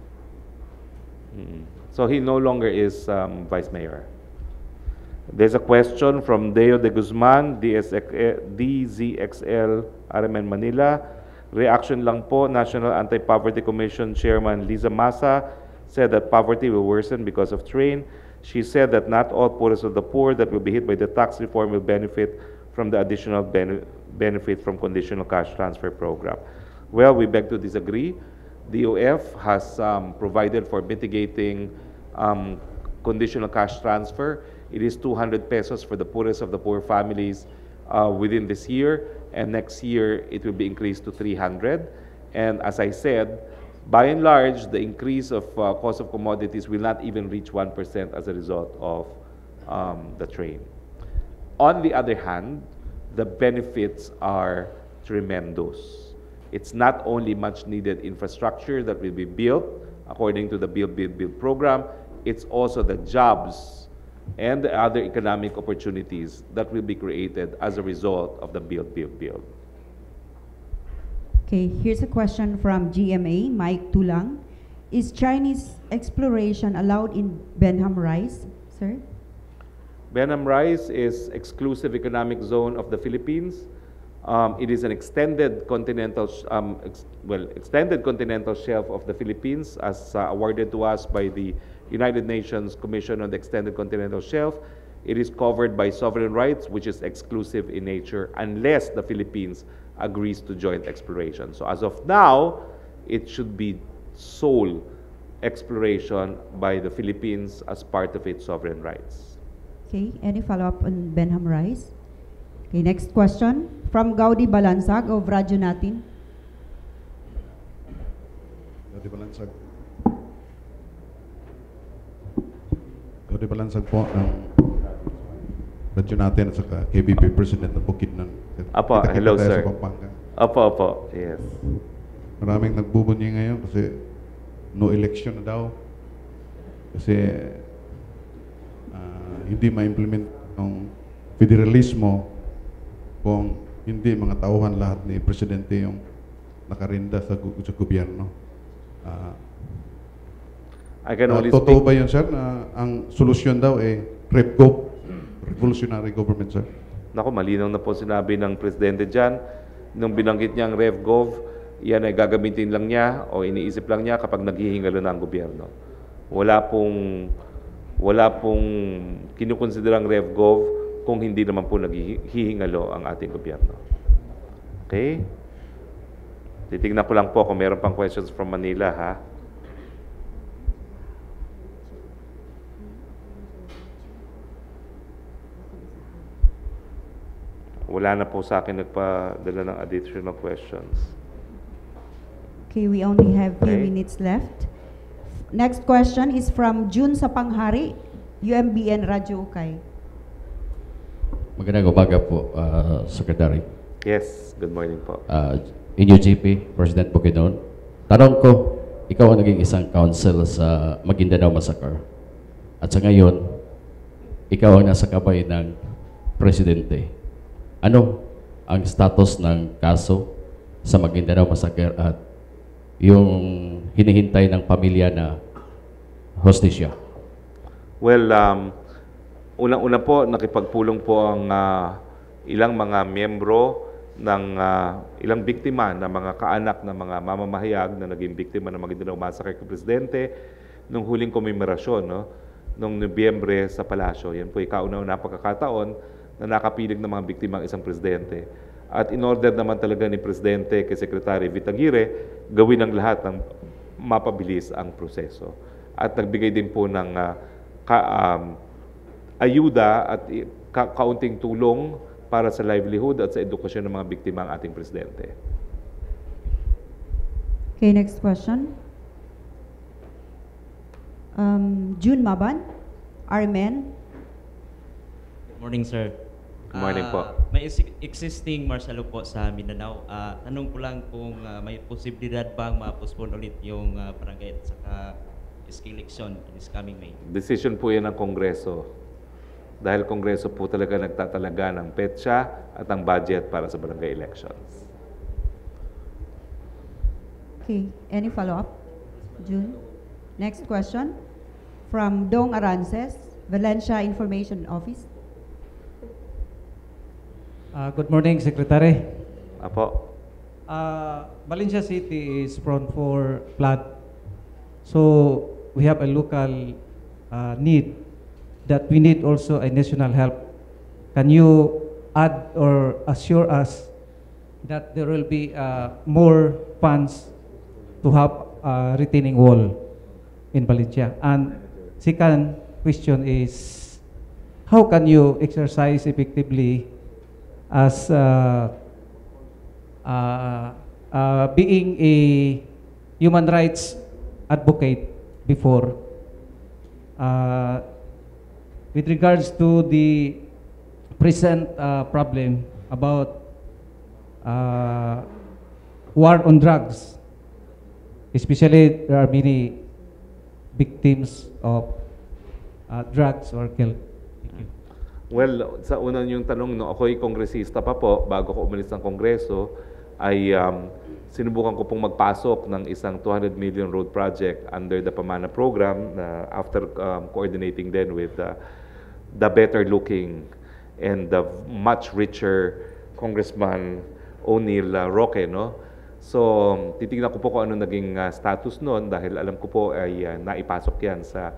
So he no longer is Vice Mayor. There's a question from Deo de Guzman, DZXL, RMN Manila. Reaction lang po, National Anti-Poverty Commission Chairman Liza Masa said that poverty will worsen because of train. She said that not all poorest of the poor that will be hit by the tax reform will benefit from the additional benefit from conditional cash transfer program. Well, we beg to disagree. DOF has provided for mitigating conditional cash transfer. It is 200 pesos for the poorest of the poor families within this year, and next year it will be increased to 300. And as I said, by and large, the increase of cost of commodities will not even reach 1% as a result of the train. On the other hand, the benefits are tremendous. It's not only much needed infrastructure that will be built according to the Build program, it's also the jobs and the other economic opportunities that will be created as a result of the Build. Okay, here's a question from GMA, Mike Tulang. Is Chinese exploration allowed in Benham Rise, sir? Benham Rise is exclusive economic zone of the Philippines. It is an extended continental, extended continental shelf of the Philippines as awarded to us by the United Nations Commission on the Extended Continental Shelf. It is covered by sovereign rights, which is exclusive in nature, unless the Philippines agrees to joint exploration. So as of now, it should be sole exploration by the Philippines as part of its sovereign rights. Okay, any follow-up on Benham Rise? Okay, next question from Gaudi Balansag of Radyo Natin. Gaudi Balansag. Gaudi Balansag po ng Radyo Natin at saka KBP President ng Bukidnon. Apo, hello sir. Sa Pampanga. Apo, yes. Maraming nagbubunyi ngayon kasi no election na daw. Kasi hindi ma-implement ng federalismo kung hindi mga tauhan lahat ni Presidente yung nakarinda sa gobyerno. I can only totoo speak. ba yun, sir, na ang solusyon daw ay REVGOV, Revolutionary Government, sir? Naku, malinaw na po sinabi ng Presidente dyan. Nung binanggit niya ang RevGov, yan ay gagamitin lang niya o iniisip lang niya kapag naghihingalo na ang gobyerno. Wala pong kinukonsiderang RevGov kung hindi naman po naghihingalo ang ating gobyerno. Okay? Titignan ko lang po kung meron pang questions from Manila, ha? Wala na po sa akin nagpadala ng additional questions. Okay, we only have few minutes left. Next question is from June Sapanghari, UMBN Radyo Ukay. Magandang umaga po, Secretary. Yes, good morning po. Inyo GP, President Bukidnon. Tanong ko, ikaw ang naging isang counsel sa Maguindanao Massacre. At sa ngayon, ikaw ang nasa kabay ng Presidente. Ano ang status ng kaso sa Maguindanao Massacre at yung hinihintay ng pamilya na hostisya? Well, unang-una po, nakipagpulong po ang ilang mga miyembro ng ilang biktima na mga kaanak na mga mamamahayag na naging biktima ng Maguindanao Massacre kay Presidente nung huling komemerasyon, no? Nung Nobyembre sa Palasyo. Yan po ikauna-una pagkakataon na nakapilig ng mga biktima ang isang presidente. At in-order naman talaga ni Presidente kay Secretary Vitaguire gawin ang lahat ng mapabilis ang proseso. At nagbigay din po ng ayuda at kaunting tulong para sa livelihood at sa edukasyon ng mga biktima ang ating Presidente. Okay. Okay, next question. June Maban, RMN. Good morning, sir. Good morning po. May existing martial law po sa Mindanao. Tanong ko lang kung may posibilidad bang ma-postpone ulit yung barangay at saka SK election this coming May. Decision po yan ng Kongreso. Dahil Kongreso po talaga nagtatalaga ng petsa at ang budget para sa barangay elections. Okay, any follow-up? June. Next question from Dong Arances, Valencia Information Office. Good morning, Secretary. Apo. Valencia City is prone for flood. So we have a local need that we need also a national help. Can you add or assure us that there will be more funds to have a retaining wall in Valencia? And second question is, how can you exercise effectively as being a human rights advocate before with regards to the present problem about war on drugs, especially there are many victims of drugs or killed. Thank you. Well, sa una yung tanong, no, ako'y kongresista pa po, bago ko umalis ng Kongreso, ay sinubukan ko pong magpasok ng isang 200 million road project under the Pamana program after coordinating then with the better looking and the much richer Congressman O'Neil Roque, no? So, titignan ko po kung ano naging status noon dahil alam ko po ay naipasok yan sa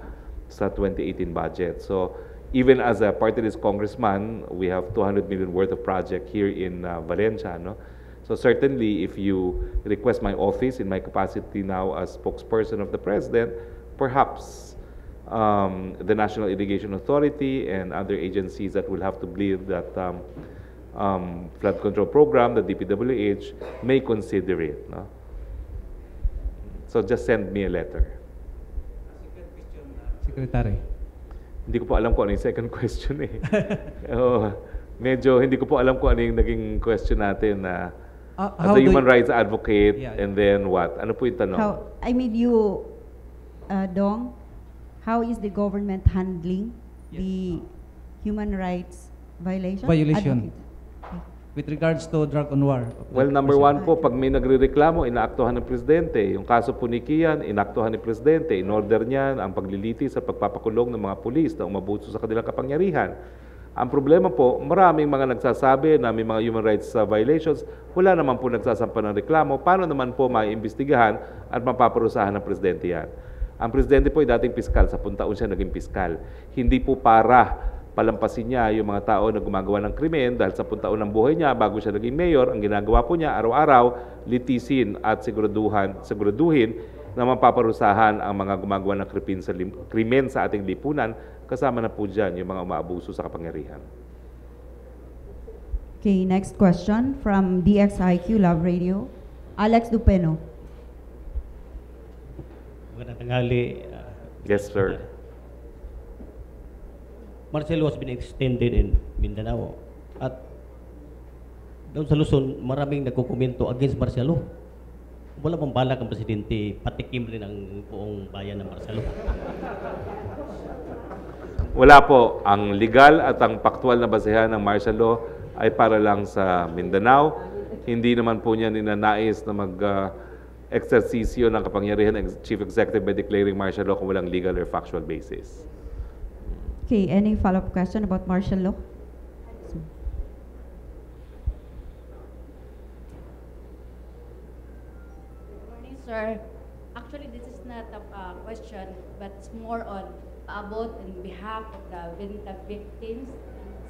2018 budget. So, even as a party list congressman, we have 200 million worth of project here in Valencia, no? So certainly, if you request my office in my capacity now as spokesperson of the President, perhaps the National Irrigation Authority and other agencies that will have to build that flood control program, the DPWH, may consider it. No? So just send me a letter. Secretary. Hindi ko po alam kung ano yung second question eh. Medyo hindi ko po alam kung ano yung naging question natin na as a human rights advocate, and then what? Ano po yung tanong? Dong, how is the government handling the human rights violation? Violation. With regards to drug on war. Well, number one po, pag may nagre-reklamo, inaaktuhan ng Presidente. Yung kaso po ni Kian, inaaktuhan ni Presidente. In order niyan ang paglilitis at pagpapakulong ng mga pulis na umabuso sa kanilang kapangyarihan. Ang problema po, maraming mga nagsasabi na may mga human rights violations, wala naman po nagsasampa ng reklamo. Paano naman po maiimbestigahan at mapaparusahan ng Presidente yan? Ang Presidente po ay dating piskal, 10 taon siya naging piskal. Hindi po para palampasin niya yung mga tao na gumagawa ng krimen dahil 10 taon ng buhay niya bago siya naging mayor, ang ginagawa po niya araw-araw, litisin at siguraduhin na mapaparusahan ang mga gumagawa ng krimen sa ating lipunan, kasama na po dyan yung mga umaabuso sa kapangyarihan. Okay, next question from DXIQ Love Radio, Alex Dupeno. Magandang tanghali. Yes, sir. Martial law has been extended in Mindanao. At doon sa Luzon, maraming nagkukomento against martial law. Wala bang balak ang Presidente patikim rin ang buong bayan ng martial law? Wala po. Ang legal at ang faktual na basehan ng martial law ay para lang sa Mindanao. Hindi naman po niya ninanais na mag-eksersisyo ng kapangyarihan ng Chief Executive by declaring martial law kung walang legal or factual basis. Okay, any follow-up question about martial law? Good morning, sir. Actually, this is not a question, but it's more on about in behalf of the victims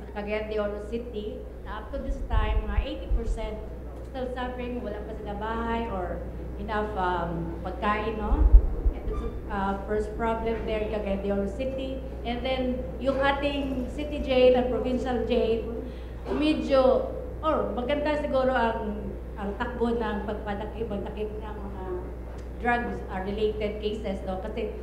sa Cagayan de Oro City na up to this time, mga 80% still suffering, wala pa sila bahay or enough pagkain, no? And it's first problem there in Cagayan de Oro City. And then, yung ating city jail and provincial jail, medyo, or maganda siguro ang takbo ng pagtakip ng mga drugs related cases, no? Kasi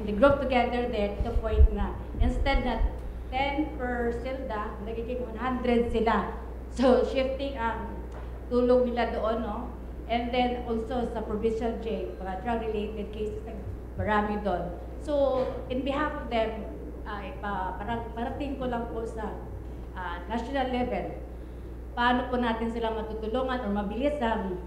nag-group together there to the point na instead na 10 per silda, nagiging 100 sila. So shifting ang tulong nila doon, no? And then also sa provincial jail, mga drug-related cases, marami doon. So in behalf of them, parating ko lang po sa national level, paano po natin sila matutulungan o mabilis ang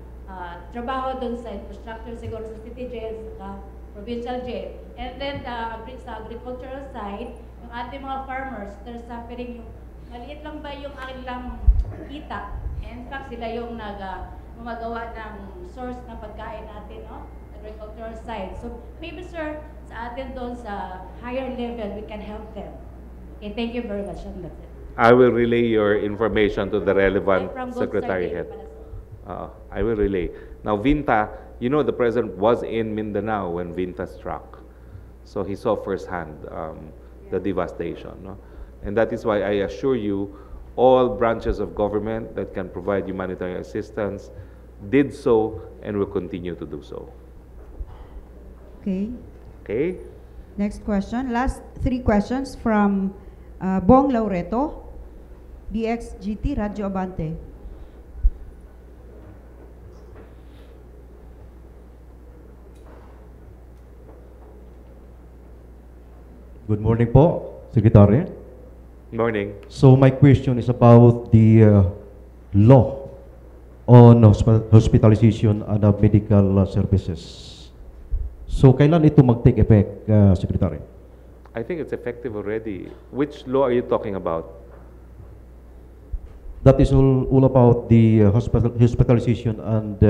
trabaho doon sa infrastructure siguro sa city jail, sa provincial jail. And then sa agricultural side, yung ating mga farmers, they're suffering yung maliit lang ba yung kanilang kita. In fact, sila yung gumagawa ng source ng pagkain natin, no? Agricultural side. So maybe sir, sa atin doon sa higher level, we can help them. Okay, thank you very much. And that's it. I will relay your information to the relevant From secretary Gold head. I will relay. Now, Vinta, you know the president was in Mindanao when Vinta struck. So he saw firsthand the devastation. No? And that is why I assure you, all branches of government that can provide humanitarian assistance did so and will continue to do so. Okay. Okay? Next question. Last 3 questions from Bong Laureto, DXGT, Radyo Abante. Good morning po, Secretary. Morning. So my question is about the law on hospitalization and medical services. So kailan ito mag-take effect, Secretary? I think it's effective already. Which law are you talking about? That is all about the hospitalization and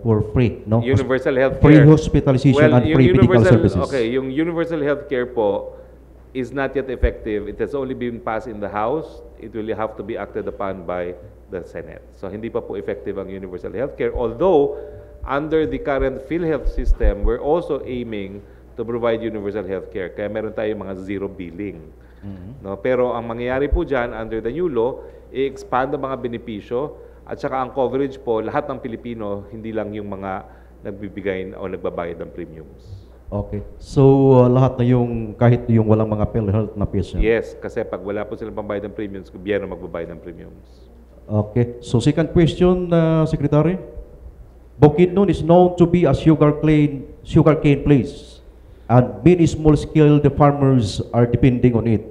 for free, no? Universal health Free care. hospitalization and free medical services. Okay, yung universal health care po is not yet effective. It has only been passed in the House. It will have to be acted upon by the Senate. So hindi pa po effective ang universal health care. Although, under the current PhilHealth system, we're also aiming to provide universal health care. Kaya meron tayong mga zero billing. No? Pero ang mangyayari po dyan, under the new law, i-expand ang mga benepisyo at saka ang coverage po, lahat ng Pilipino, hindi lang yung mga nagbibigay o nagbabayad ng premiums. Okay. So lahat na yung, kahit yung walang mga PhilHealth na patient? Yes, kasi pag wala po silang pambayad ng premiums, gobyerno magbabayad ng premiums. Okay. So second question, Secretary. Bukidnon is known to be a sugarcane place, and many small-scale farmers are depending on it.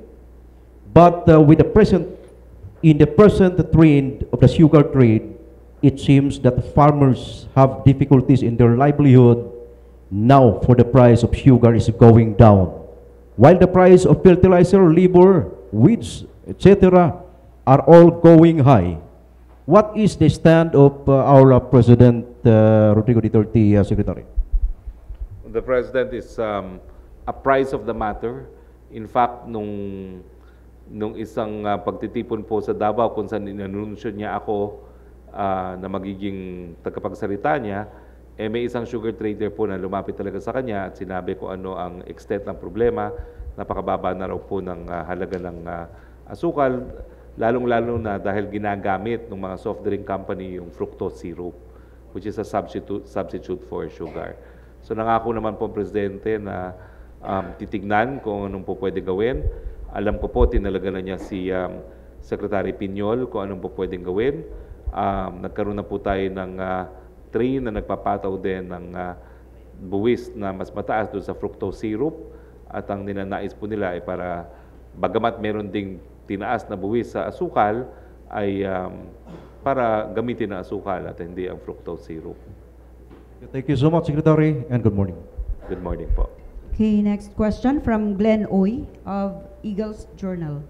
But with the present trend of the sugar trade, it seems that the farmers have difficulties in their livelihood now for the price of sugar is going down, while the price of fertilizer, labor, weeds, etc. are all going high. What is the stand of our President Rodrigo Duterte, Secretary? The President is apprised of the matter. In fact, nung isang pagtitipon po sa Davao kung saan inanunsyo niya ako na magiging tagapagsalita niya, may isang sugar trader po na lumapit talaga sa kanya at sinabi ko ano ang extent ng problema. Napakababa na raw po ng halaga ng asukal, lalong-lalo na dahil ginagamit ng mga soft drink company yung fructose syrup, which is a substitute for sugar. So nangako naman po ang Presidente na titignan kung anong po pwede gawin. Alam ko po, tinalaga na niya si Secretary Piñol kung anong po pwedeng gawin. Nagkaroon na po tayo ng train na nagpapataw din ng buwis na mas mataas doon sa fructose syrup. At ang ninanais po nila ay para, bagamat meron ding tinaas na buwis sa asukal, ay para gamitin ang asukal at hindi ang fructose syrup. Thank you so much, Secretary, and good morning. Good morning po. Okay, next question from Glenn Oy of Eagles Journal.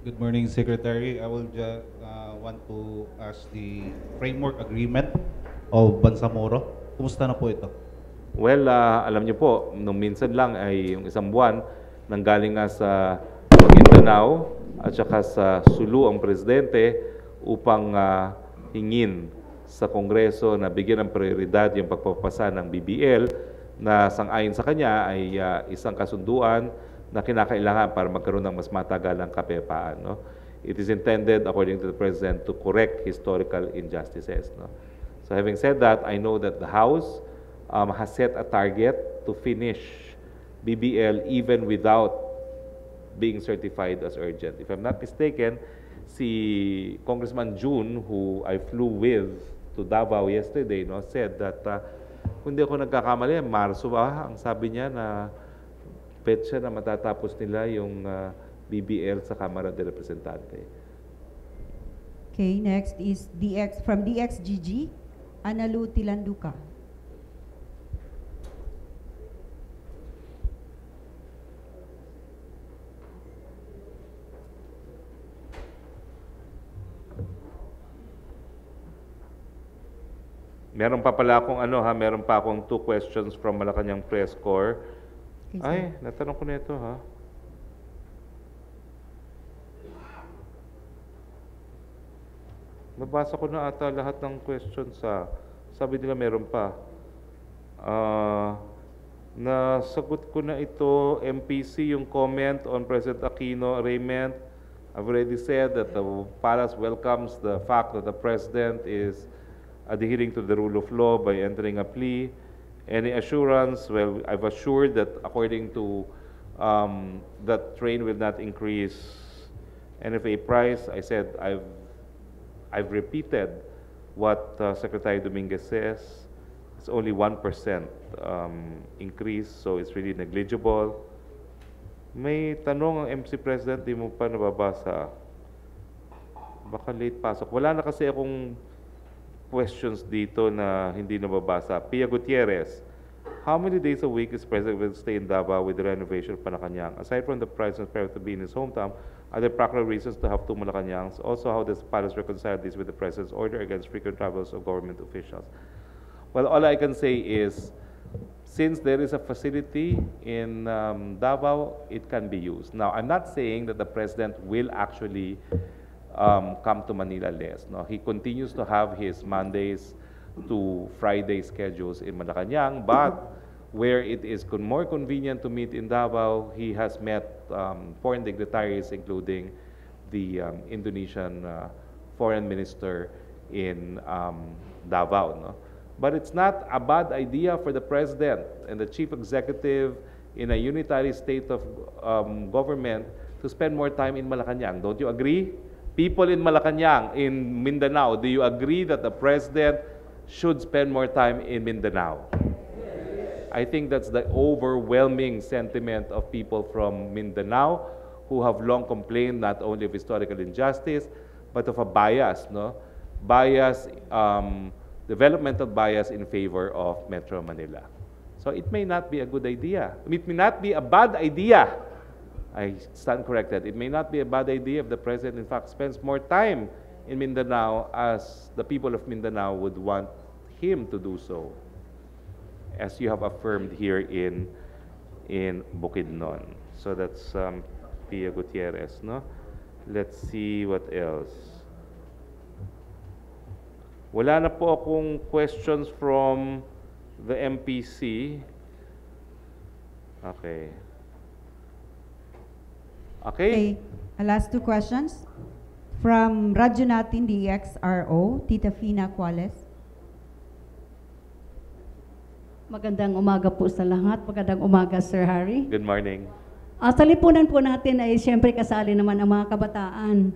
Good morning, Secretary. I will just want to ask the framework agreement of Bangsamoro. Kumusta na po ito? Well, alam niyo po, nung minsan lang ay yung isang buwan nanggaling nga sa Maguindanao at saka sa Sulu ang Presidente upang hingin sa Kongreso na bigyan ng prioridad yung pagpapasa ng BBL na sang-ayon sa kanya ay isang kasunduan na kinakailangan para magkaroon ng mas matagalang kapayapaan. No? It is intended, according to the President, to correct historical injustices. No? So having said that, I know that the House has set a target to finish BBL even without being certified as urgent. If I'm not mistaken, si Congressman June, who I flew with to Davao yesterday, no, said that kung di ako nagkakamali, Marso ba, ang sabi niya na petsa na matatapos nila yung BBL sa Kamara de Representante. Okay, next is from DXGG, Analu Tilanduka. Meron pa pala akong meron pa akong 2 questions from Malacanang Press Corps. Okay, Ay, natanong ko na ito ha. Nabasa ko na ata lahat ng questions sa sabi nila meron pa. Nasagot ko na ito, MPC, yung comment on President Aquino arraignment. I've already said that the Palace welcomes the fact that the President is adhering to the rule of law by entering a plea. Any assurance? Well, I've assured that according to that train will not increase NFA price. I said I've repeated what Secretary Dominguez says. It's only 1% increase, so it's really negligible. May tanong ang MC President, di mo pa nababasa. Baka late pasok. Wala na kasi akong questions dito na hindi nababasa. Pia Gutierrez, how many days a week is President will stay in Davao with the renovation of Malacanang? Aside from the price and fair to be in his hometown, are there practical reasons to have 2 Malacanangs? Also, how does the Palace reconcile this with the President's order against frequent travels of government officials? Well, all I can say is, since there is a facility in Davao, it can be used. Now, I'm not saying that the President will actually come to Manila less. No? He continues to have his Mondays to Friday schedules in Malacanang, but where it is more convenient to meet in Davao, he has met foreign dignitaries, including the Indonesian foreign minister in Davao. No? But it's not a bad idea for the President and the Chief Executive in a unitary state of government to spend more time in Malacanang. Don't you agree? People in Malacanang, in Mindanao, do you agree that the President should spend more time in Mindanao? I think that's the overwhelming sentiment of people from Mindanao who have long complained not only of historical injustice, but of a bias, no? Bias, developmental bias in favor of Metro Manila. So it may not be a good idea. It may not be a bad idea. I stand corrected. It may not be a bad idea if the President, in fact, spends more time in Mindanao as the people of Mindanao would want him to do so, as you have affirmed here in Bukidnon. So that's Pia Gutierrez, no? Let's see what else. Wala na po akong questions from the MPC. Okay. Okay. Last 2 questions. From Radyo Natin, DXRO, Tita Fina Cuales. Magandang umaga po sa lahat. Magandang umaga, Sir Harry. Good morning. Sa lipunan po natin ay siyempre kasali naman ang mga kabataan.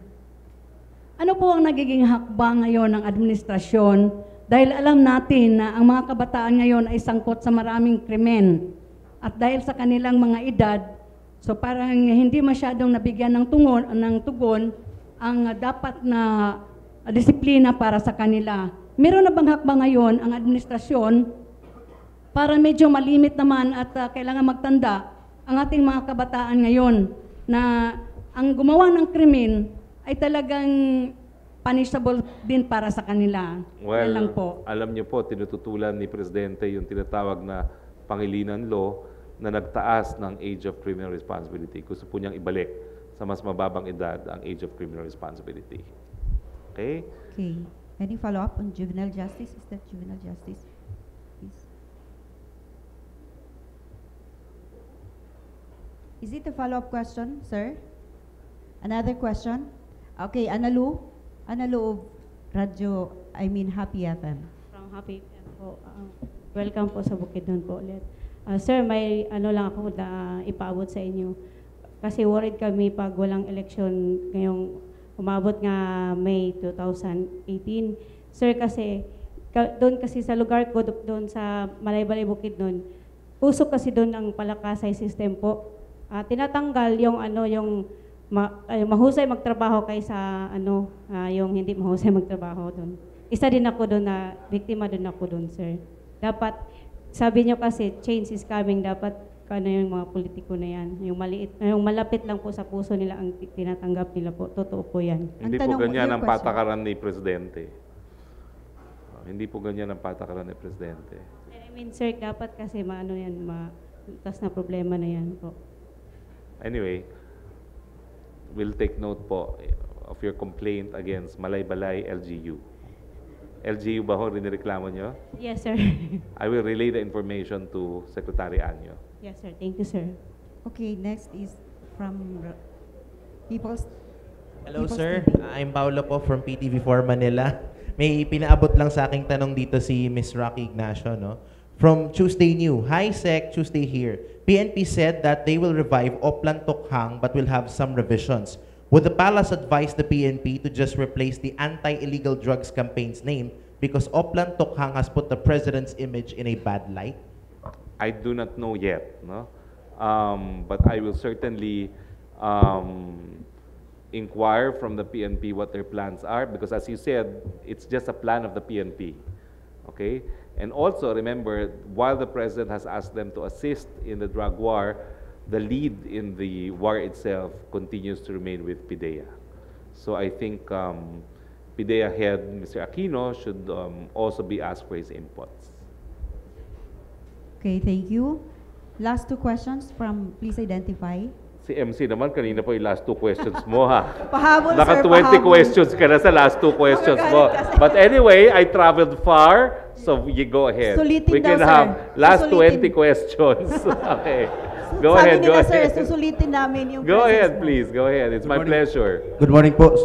Ano po ang nagiging hakbang ngayon ng administrasyon dahil alam natin na ang mga kabataan ngayon ay sangkot sa maraming krimen at dahil sa kanilang mga edad, so parang hindi masyadong nabigyan ng tugon ang dapat na disiplina para sa kanila. Meron na bang hakbang ngayon ang administrasyon para medyo malimit naman at kailangan magtanda ang ating mga kabataan ngayon na ang gumawa ng krimen ay talagang punishable din para sa kanila. Well, yan lang po. Alam niyo po, tinututulan ni Presidente yung tinatawag na Pangilinan Law na nagtaas ng age of criminal responsibility. Gusto po niyang ibalik sa mas mababang edad ang age of criminal responsibility. Okay? Okay. Any follow-up on juvenile justice? Is that juvenile justice? Please. Is it a follow-up question, sir? Another question? Okay, Analu of Happy FM. From happy po. Welcome po sa Bukidnon po ulit. Sir, may ano lang ako na ipaabot sa inyo. Kasi worried kami pag walang election ngayong umabot nga May 2018. Sir, kasi doon kasi sa lugar ko, doon sa Malay-Balay Bukidnon, usok kasi doon ang palakasay system po. Tinatanggal yung ano yung mahusay magtrabaho kaysa ano yung hindi mahusay magtrabaho doon. Isa din ako doon na biktima doon ako doon, sir. Dapat sabi nyo kasi change is coming, dapat ano yung mga politiko na yan, yung maliit, yung malapit lang po sa puso nila ang tinatanggap nila po. Totoo po yan. Hindi po ganyan ang patakaran ni Presidente. Hindi po ganyan ang patakaran ni Presidente. I mean, sir, dapat kasi maano yan, matas na problema na yan po. Anyway, we'll take note po of your complaint against Malay-Balay LGU. LGU ba ho rinireklamo nyo? Yes, sir. I will relay the information to Secretary Anyo. Yes, sir. Thank you, sir. Okay, next is from People's... Hello, People's sir. TV. I'm Paolo po from PTV4 Manila. May pinaabot lang sa aking tanong dito si Miss Rocky Ignacio, no? From Tuesday New. Hi, Sec. Tuesday here. PNP said that they will revive Oplan Tokhang but will have some revisions. Would the palace advise the PNP to just replace the anti-illegal drugs campaign's name because Oplan Tokhang has put the president's image in a bad light? I do not know yet, no? But I will certainly inquire from the PNP what their plans are, because as you said, it's just a plan of the PNP, okay? And also remember, while the president has asked them to assist in the drug war, the lead in the war itself continues to remain with PIDEA. So I think PIDEA head, Mr. Aquino, should also be asked for his inputs. Okay, thank you. Last two questions from, please identify. Si MC naman, kanina po yung last two questions mo, ha? Pahabol, Naka sir, 20 pahabol. questions ka na sa last two questions mo. But anyway, I traveled far, so you go ahead. Sulitin We can daw, sir. have last Susulitin. 20 questions. Okay. Go Sabi ahead, go nila, sir, ahead. susulitin namin yung Go presence ahead, mo. please. Go ahead. It's my pleasure. Good morning po,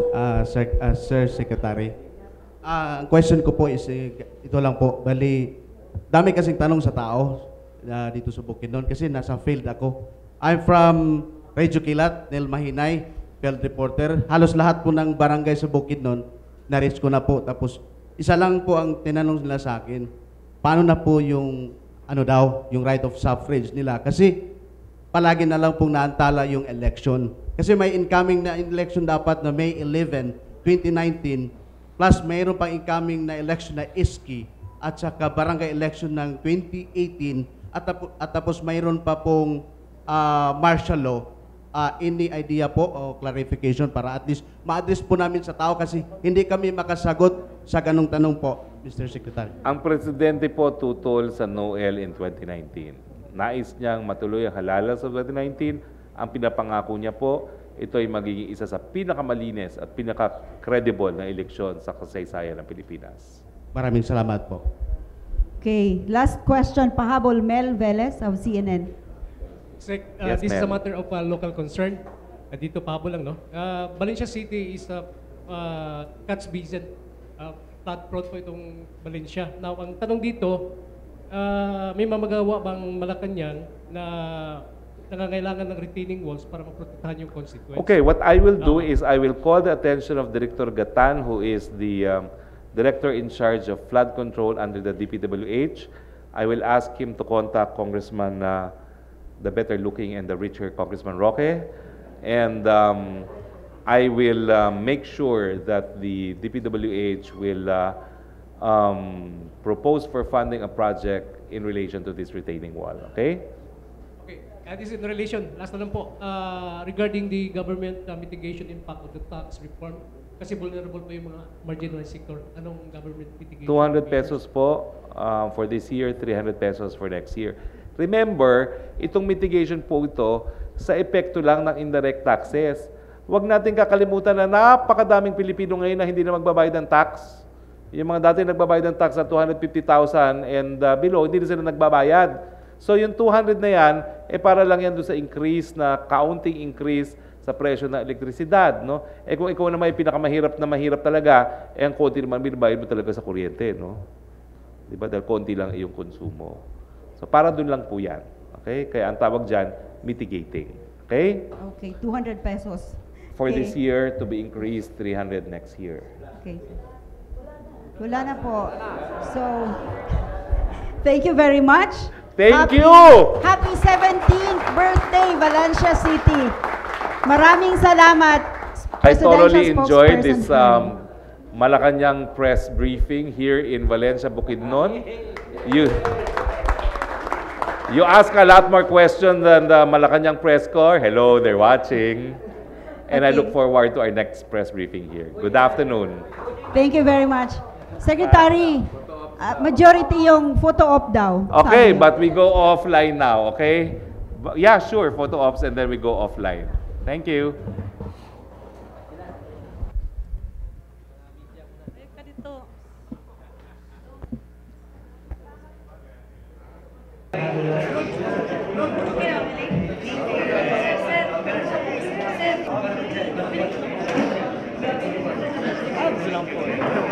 Sir Secretary. Ang question ko po is, ito lang po, bali, dami kasing tanong sa tao dito sa Bukidnon kasi nasa field ako. I'm from Radyo Kilat, Nel Mahinay, field reporter. Halos lahat po ng barangay sa Bukidnon, na-reach ko na po. Tapos, isa lang po ang tinanong nila sa akin, paano na po yung, ano daw, yung right of suffrage nila? Kasi, palagi na lang pong naantala yung election. Kasi may incoming na election dapat na May 11, 2019, plus mayroon pang incoming na election na ISKI at saka barangay election ng 2018 at tapos mayroon pa pong martial law. Any idea po o clarification para at least ma-address po namin sa tao kasi hindi kami makasagot sa ganong tanong po, Mr. Secretary. Ang presidente po tutol sa NOEL in 2019. Nais niyang matuloy ang halala sa 2019. Ang pinapangako niya po, ito ay magiging isa sa pinakamalinis at pinaka-credible na eleksyon sa kasaysayan ng Pilipinas. Maraming salamat po. Okay, last question, pahabol, Mel Velez of CNN. Sec, Yes, this is a ma'am. matter of local concern. Dito pahabol lang, no? Valencia City is a catch basin. Flood prone po itong Valencia. Now, ang tanong dito, may mamagawa bang Malacanang na nangangailangan ng retaining walls para maprotektahan yung constituents? Okay, what I will do is I will call the attention of Director Gatan, who is the Director in charge of flood control under the DPWH. I will ask him to contact Congressman, the better looking and the richer Congressman Roque. And I will make sure that the DPWH will propose for funding a project in relation to this retaining wall. Okay? Okay, this is in relation, last na lang po, regarding the government mitigation impact of the tax reform, kasi vulnerable po yung mga marginalized sector. Anong government mitigation? 200 pesos po for this year, 300 pesos for next year. Remember, itong mitigation po ito sa epekto lang ng indirect taxes. Huwag natin kakalimutan na napakadaming Pilipino ngayon na hindi na magbabayad ng tax. Yung mga dati nagbabayad ng tax na 250,000 and below, hindi na sila nagbabayad. So yung 200 na yan, para lang yan doon sa increase na counting increase sa presyo ng elektrisidad, no? Kung ikaw naman yung pinakamahirap na mahirap talaga, ang konti naman binabayad mo talaga sa kuryente, no? Di ba? Dahil konti lang iyong konsumo. So para dun lang po yan. Okay? Kaya ang tawag dyan, mitigating. Okay? Okay, 200 pesos. For Okay. this year to be increased 300 next year. Okay. Wala na po. So, thank you very much. Thank you! Happy 17th birthday, Valencia City. Maraming salamat. I thoroughly Presidential enjoyed spokesperson this for- Malacanang press briefing here in Valencia, Bukidnon. You ask a lot more questions than the Malacanang press corps. Hello, they're watching. And I look forward to our next press briefing here. Good afternoon. Thank you very much. Secretary, majority yung photo op daw. Okay, sabi. but we go offline now, okay? Yeah, sure, photo ops and then we go offline. Thank you. Gusto lang po.